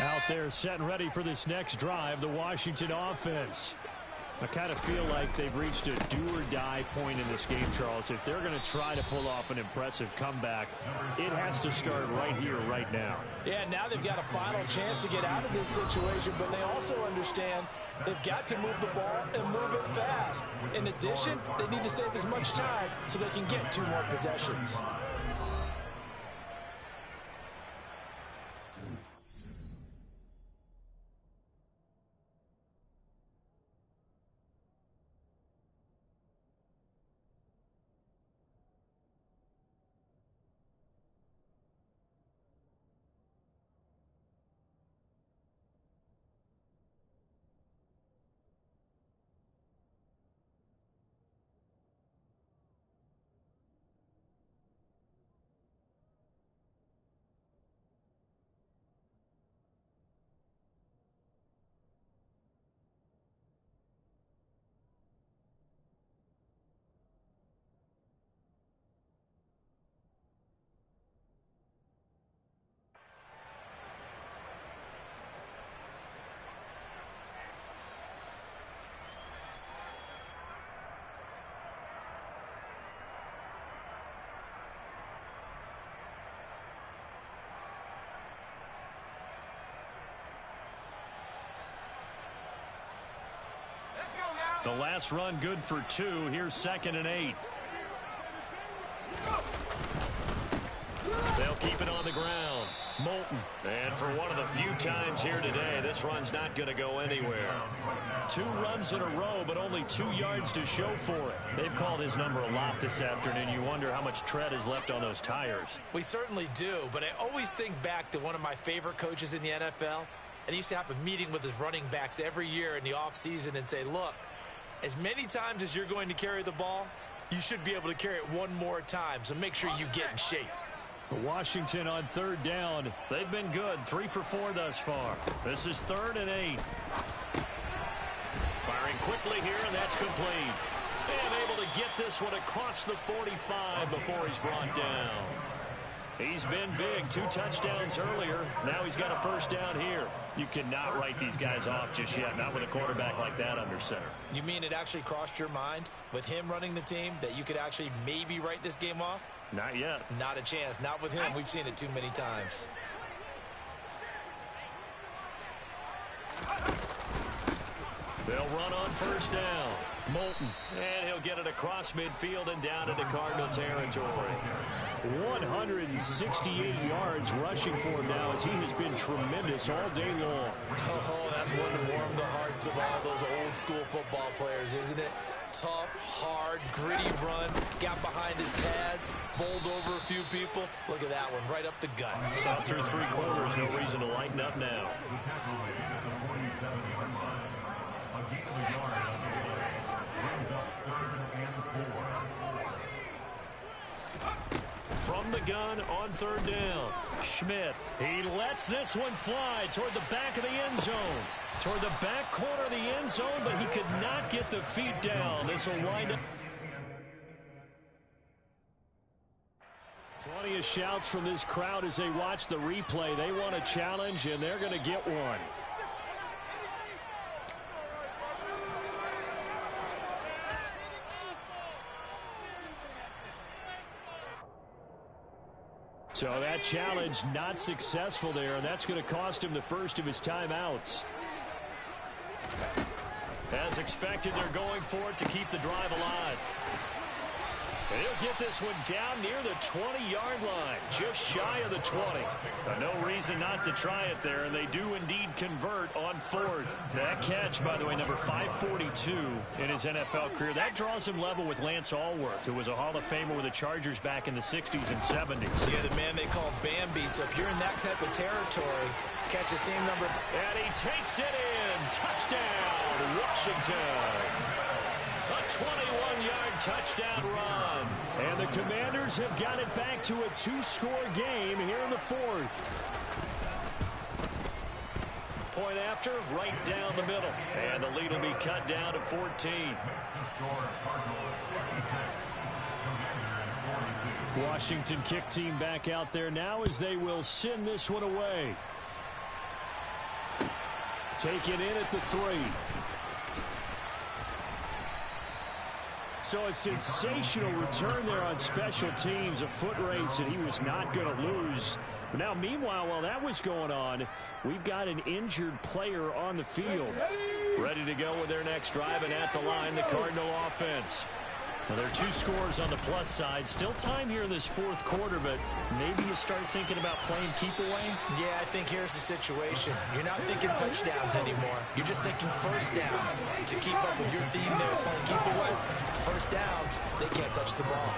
Out there set and ready for this next drive, the Washington offense. I kind of feel like they've reached a do-or-die point in this game, Charles. If they're going to try to pull off an impressive comeback, it has to start right here, right now. Yeah, now they've got a final chance to get out of this situation, but they also understand they've got to move the ball and move it fast. In addition, they need to save as much time so they can get 2 more possessions. The last run good for 2. Here's 2nd and 8. They'll keep it on the ground. Moulton. And for one of the few times here today, this run's not going to go anywhere. 2 runs in a row, but only 2 yards to show for it. They've called his number a lot this afternoon. You wonder how much tread is left on those tires. We certainly do, but I always think back to one of my favorite coaches in the NFL. And he used to have a meeting with his running backs every year in the offseason and say, look, as many times as you're going to carry the ball, you should be able to carry it 1 more time, so make sure you get in shape. Washington on 3rd down. They've been good. 3 for 4 thus far. This is 3rd and 8. Firing quickly here, and that's complete. And able to get this one across the 45 before he's brought down. He's been big. 2 touchdowns earlier. Now he's got a 1st down here. You cannot write these guys off just yet, not with a quarterback like that under center. You mean it actually crossed your mind with him running the team that you could actually maybe write this game off? Not yet. Not a chance. Not with him. We've seen it too many times. They'll run on 1st down. Moulton. And he'll get it across midfield and down into Cardinal territory. 168 yards rushing for him now as he has been tremendous all day long. Oh, that's one to warm the hearts of all those old school football players, isn't it? Tough, hard, gritty run. Got behind his pads, bowled over a few people. Look at that one, right up the gut. Saw through 3 quarters, no reason to lighten up now. From the gun on 3rd down. Schmidt. He lets this one fly toward the back of the end zone. Toward the back corner of the end zone, but he could not get the feet down. This will wind up. Plenty of shouts from this crowd as they watch the replay. They want a challenge, and they're going to get one. So that challenge not successful there, and that's going to cost him the first of his timeouts. As expected, they're going for it to keep the drive alive. And he'll get this one down near the 20-yard line, just shy of the 20. No reason not to try it there, and they do indeed convert on 4th. That catch, by the way, number 542 in his NFL career, that draws him level with Lance Allworth, who was a Hall of Famer with the Chargers back in the 60s and 70s. Yeah, the man they call Bambi, so if you're in that type of territory, catch the same number. And he takes it in. Touchdown, Washington. A 21-yard touchdown run. And the Commanders have got it back to a 2-score game here in the 4th. Point after, right down the middle. And the lead will be cut down to 14. Washington kick team back out there now as they will send this one away. Take it in at the 3. So a sensational return there on special teams, a foot race that he was not going to lose. But now, meanwhile, while that was going on, we've got an injured player on the field. Ready to go with their next drive, and at the line, the Cardinal offense. Well, there are two scores on the plus side. Still time here in this fourth quarter, but maybe you start thinking about playing keep away? Yeah, I think here's the situation. You're not thinking touchdowns anymore. You're just thinking first downs. To keep up with your theme there, playing keep away, first downs, they can't touch the ball.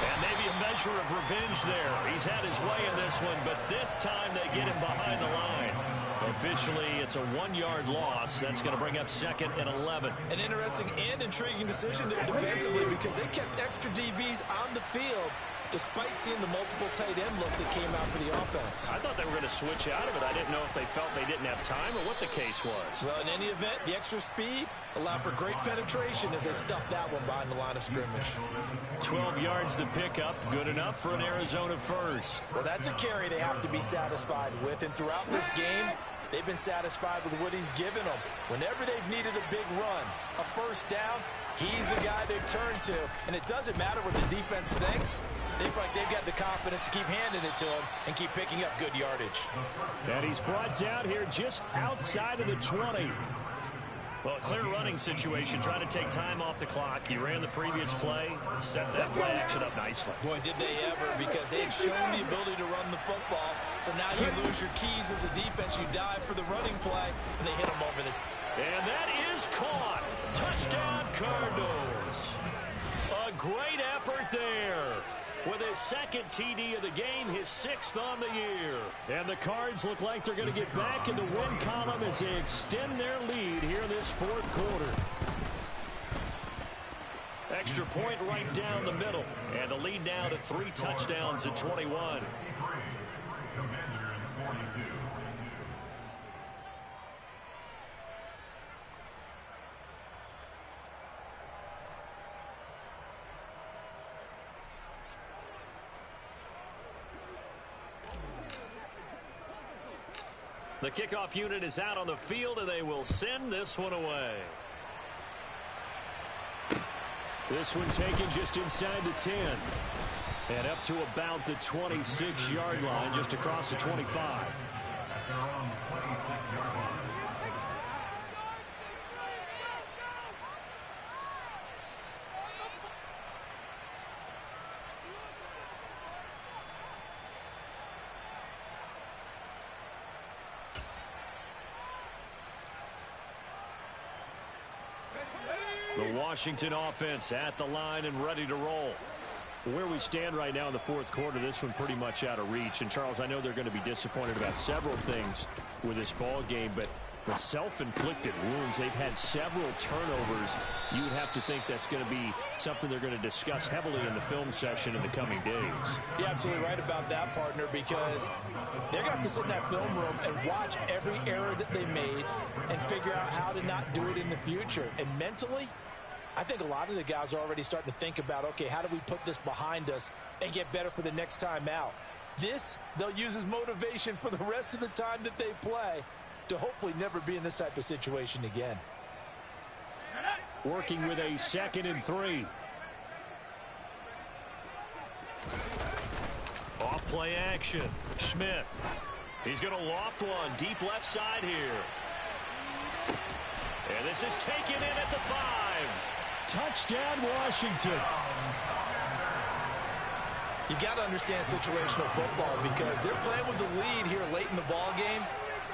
And maybe a measure of revenge there. He's had his way in this one, but this time they get him behind the line. Officially, it's a 1-yard loss. That's going to bring up 2nd and 11. An interesting and intriguing decision there defensively because they kept extra DBs on the field despite seeing the multiple tight end look that came out for the offense. I thought they were going to switch out of it. I didn't know if they felt they didn't have time or what the case was. Well, in any event, the extra speed allowed for great penetration as they stuffed that one behind the line of scrimmage. 12 yards to pick up. Good enough for an Arizona first. Well, that's a carry they have to be satisfied with. And throughout this game, they've been satisfied with what he's given them. Whenever they've needed a big run, a first down, he's the guy they've turned to. And it doesn't matter what the defense thinks. They feel like they've got the confidence to keep handing it to him and keep picking up good yardage. And he's brought down here just outside of the 20. Well, a clear running situation, trying to take time off the clock. He ran the previous play, set that play action up nicely. Boy, did they ever, because they had shown the ability to run the football. So now you lose your keys as a defense. You dive for the running play, and they hit him over the... And that is caught. Touchdown, Cardinals. A great effort there. With his second TD of the game, his 6th on the year. And the Cards look like they're going to get back in the win column as they extend their lead here in this fourth quarter. Extra point right down the middle. And the lead now to 3 touchdowns at 21. The kickoff unit is out on the field, and they will send this one away. This one taken just inside the 10. And up to about the 26-yard line, just across the 25. The Washington offense at the line and ready to roll. Where we stand right now in the fourth quarter, this one pretty much out of reach. And, Charles, I know they're going to be disappointed about several things with this ball game, but the self-inflicted wounds, they've had several turnovers. You would have to think that's going to be something they're going to discuss heavily in the film session in the coming days. You're absolutely right about that, partner, because they're going to have to sit in that film room and watch every error that they made and figure out how to not do it in the future. And mentally, I think a lot of the guys are already starting to think about, okay, how do we put this behind us and get better for the next time out? This, they'll use as motivation for the rest of the time that they play to hopefully never be in this type of situation again. Working with a 2nd and 3. Off play action. Schmidt. He's going to loft one deep left side here. And this is taken in at the 5. Touchdown, Washington. You got to understand situational football because they're playing with the lead here late in the ball game.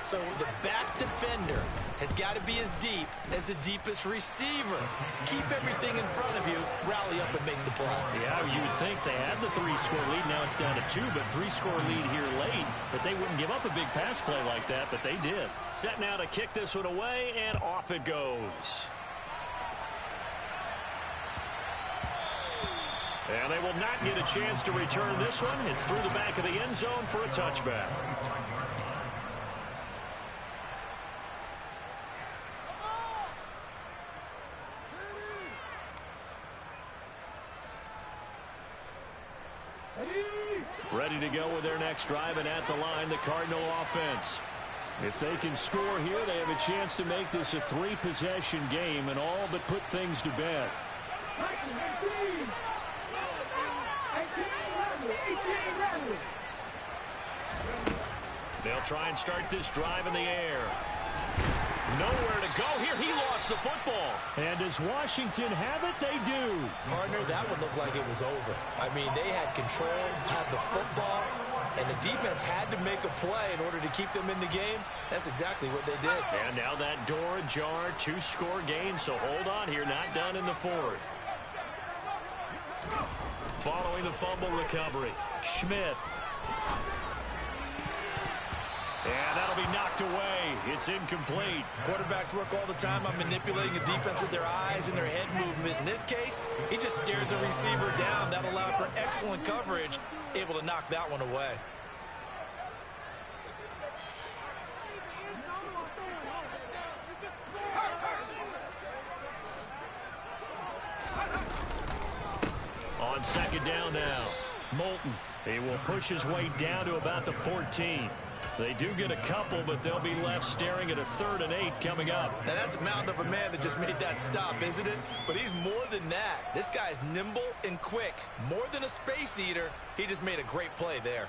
So the back defender has got to be as deep as the deepest receiver. Keep everything in front of you, rally up and make the play. Yeah, you would think they had the 3-score lead. Now it's down to 2, but 3-score lead here late. But they wouldn't give up a big pass play like that, but they did. Set now to kick this one away, and off it goes. And they will not get a chance to return this one. It's through the back of the end zone for a touchback. Ready to go with their next drive, and at the line, the Cardinal offense. If they can score here, they have a chance to make this a 3-possession game and all but put things to bed. They'll try and start this drive in the air. Nowhere to go here. He lost the football. And does Washington have it? They do. Partner, that would look like it was over. I mean, they had control, had the football, and the defense had to make a play in order to keep them in the game. That's exactly what they did. And now that door ajar, 2-score game, so hold on here, not done in the fourth. Following the fumble recovery, Schmidt. And that'll be knocked away. It's incomplete. Quarterbacks work all the time on manipulating the defense with their eyes and their head movement. In this case, he just stared the receiver down. That allowed for excellent coverage, able to knock that one away. On second down now, Moulton. He will push his way down to about the 14. They do get a couple, but they'll be left staring at a 3rd and 8 coming up. Now, that's a mountain of a man that just made that stop, isn't it? But he's more than that. This guy's nimble and quick. More than a space eater, he just made a great play there.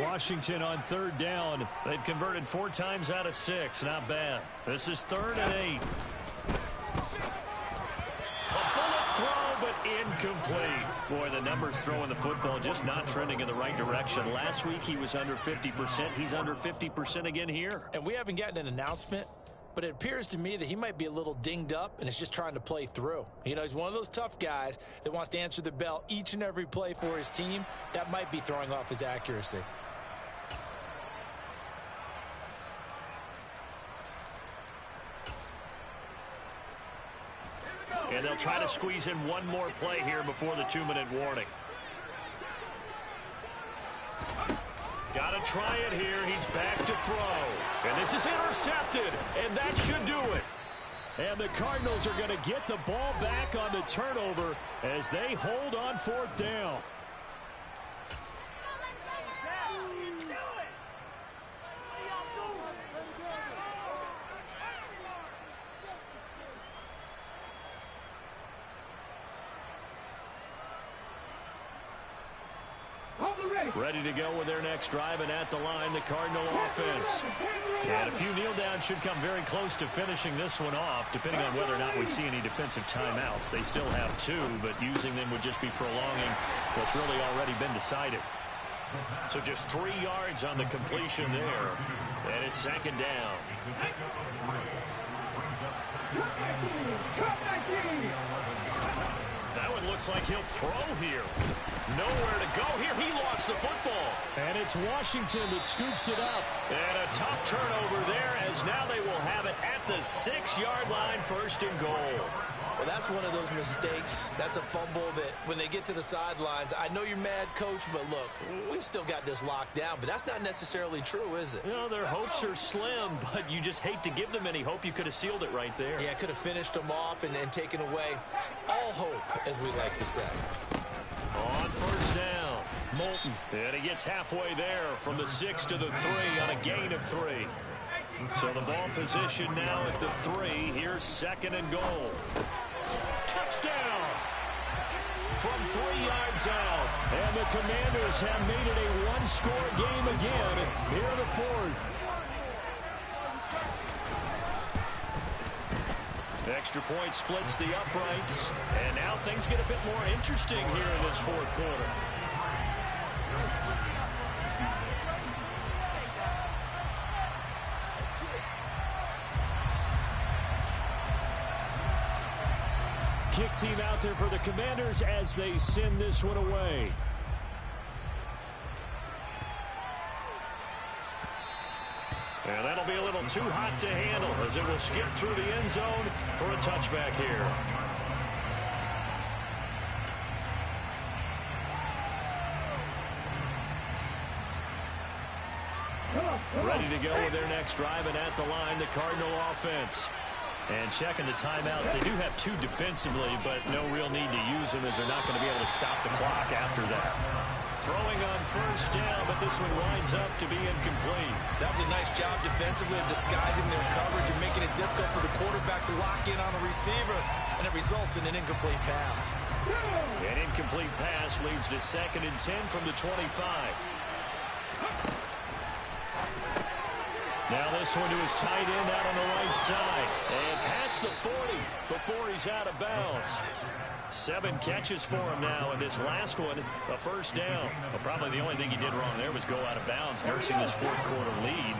Washington on 3rd down. They've converted 4 times out of 6. Not bad. This is 3rd and 8. Throw, but incomplete. Boy, the numbers throwing the football just not trending in the right direction. Last week he was under 50%. He's under 50% again here. And we haven't gotten an announcement, but it appears to me that he might be a little dinged up and is just trying to play through. You know, he's one of those tough guys that wants to answer the bell each and every play for his team. That might be throwing off his accuracy. And they'll try to squeeze in one more play here before the 2-minute warning. Got to try it here. He's back to throw. And this is intercepted. And that should do it. And the Cardinals are going to get the ball back on the turnover as they hold on 4th down. Ready to go with their next drive, and at the line, the Cardinal offense. And a few kneel downs should come very close to finishing this one off, depending on whether or not we see any defensive timeouts. They still have 2, but using them would just be prolonging what's really already been decided. So just 3 yards on the completion there, and it's 2nd down. That one looks like he'll throw here. Nowhere to go here. He lost the football. And it's Washington that scoops it up. And a tough turnover there, as now they will have it at the 6-yard line, 1st and goal. Well, that's one of those mistakes. That's a fumble that when they get to the sidelines, I know you're mad, Coach, but look, we've still got this locked down. But that's not necessarily true, is it? You know, their hopes are slim, but you just hate to give them any hope. You could have sealed it right there. Yeah, could have finished them off and taken away all hope, as we like to say. On 1st down, Moulton. And he gets halfway there from the 6 to the 3 on a gain of 3. So the ball position now at the 3. Here's 2nd and goal. Touchdown! From 3 yards out. And the Commanders have made it a 1-score game again here in the 4th. Extra point splits the uprights. And now things get a bit more interesting here in this 4th quarter. Kick team out there for the Commanders as they send this one away. And that'll be a little too hot to handle as it will skip through the end zone for a touchback here. Ready to go with their next drive, and at the line, the Cardinal offense. And checking the timeouts. They do have 2 defensively, but no real need to use them as they're not going to be able to stop the clock after that. Throwing on first down, but this one winds up to be incomplete. That was a nice job defensively of disguising their coverage and making it difficult for the quarterback to lock in on the receiver, and it results in an incomplete pass. An incomplete pass leads to 2nd and 10 from the 25. Now this one to his tight end out on the right side. And past the 40 before he's out of bounds. 7 catches for him now, and this last one, a first down. Well, probably the only thing he did wrong there was go out of bounds, nursing this 4th quarter lead.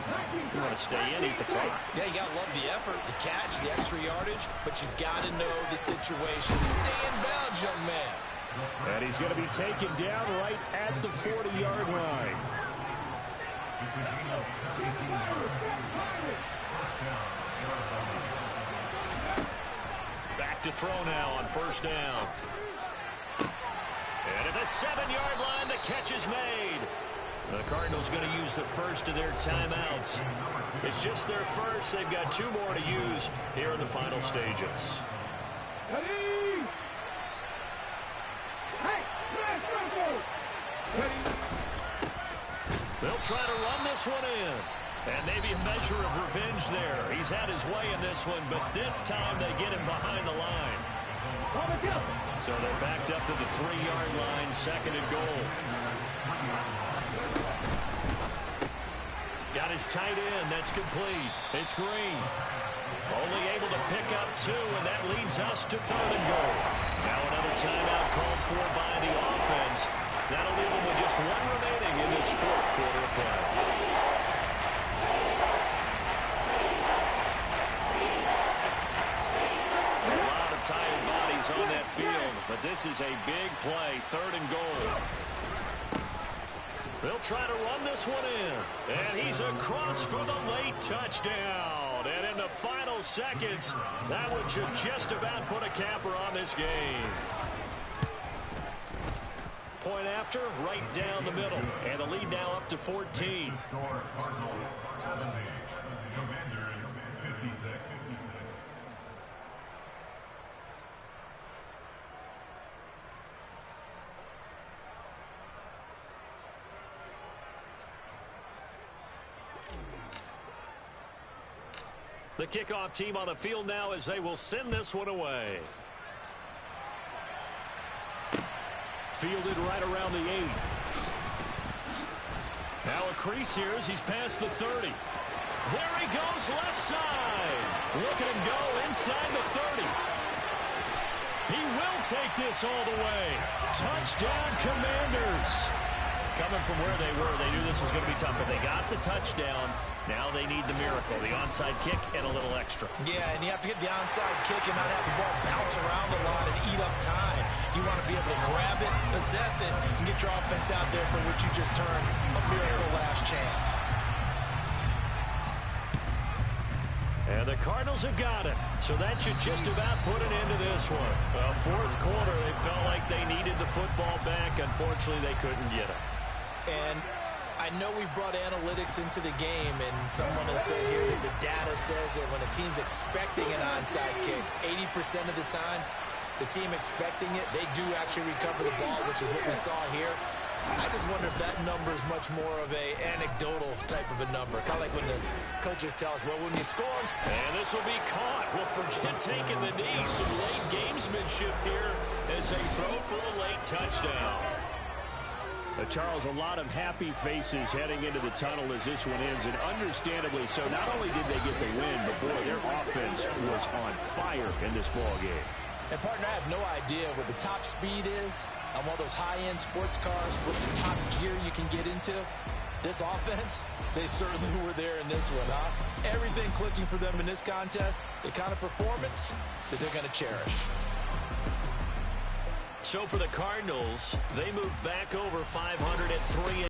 You want to stay in, eat the clock. Yeah, you got to love the effort, the catch, the extra yardage, but you got to know the situation. Stay in bounds, young man. And he's going to be taken down right at the 40-yard line. Back to throw now on first down. And at the 7-yard line, the catch is made. The Cardinals going to use the first of their timeouts. It's just their first. They've got 2 more to use here in the final stages. They'll try to run this one in. And maybe a measure of revenge there. He's had his way in this one, but this time they get him behind the line. So they're backed up to the 3-yard line, 2nd and goal. Got his tight end. That's complete. It's Green. Only able to pick up 2, and that leads us to 3rd and goal. Now another timeout called for by the offense. That'll leave them with just 1 remaining in this 4th quarter of play. Tired bodies on that field, but this is a big play, 3rd and goal. They'll try to run this one in, and he's across for the late touchdown. And in the final seconds, that one should just about put a capper on this game. Point after, right down the middle, and the lead now up to 14. The kickoff team on the field now as they will send this one away. Fielded right around the 8. Now a crease here as he's past the 30. There he goes left side. Look at him go inside the 30. He will take this all the way. Touchdown, Commanders. Coming from where they were, they knew this was going to be tough, but they got the touchdown. Now they need the miracle, the onside kick and a little extra. Yeah, and you have to get the onside kick and not have the ball bounce around a lot and eat up time. You want to be able to grab it, possess it, and get your offense out there for what you just termed a miracle last chance. And the Cardinals have got it. So that should just about put an end to this one. Well, 4th quarter, they felt like they needed the football back. Unfortunately, they couldn't get it. And I know we brought analytics into the game, and someone has said here that the data says that when a team's expecting an onside kick, 80% of the time, the team expecting it, they do actually recover the ball, which is what we saw here. I just wonder if that number is much more of a anecdotal type of a number. Kind of like when the coaches tell us, well, when you score on... And this will be caught. Well, forget taking the knee. Some late gamesmanship here as they throw for a late touchdown. Charles, a lot of happy faces heading into the tunnel as this one ends, and understandably so. Not only did they get the win, but boy, their offense was on fire in this ball game. And, partner, I have no idea what the top speed is on one of those high-end sports cars. What's the top gear you can get into? This offense, they certainly were there in this one, huh? Everything clicking for them in this contest, the kind of performance that they're going to cherish. So for the Cardinals, they moved back over 500 at 3.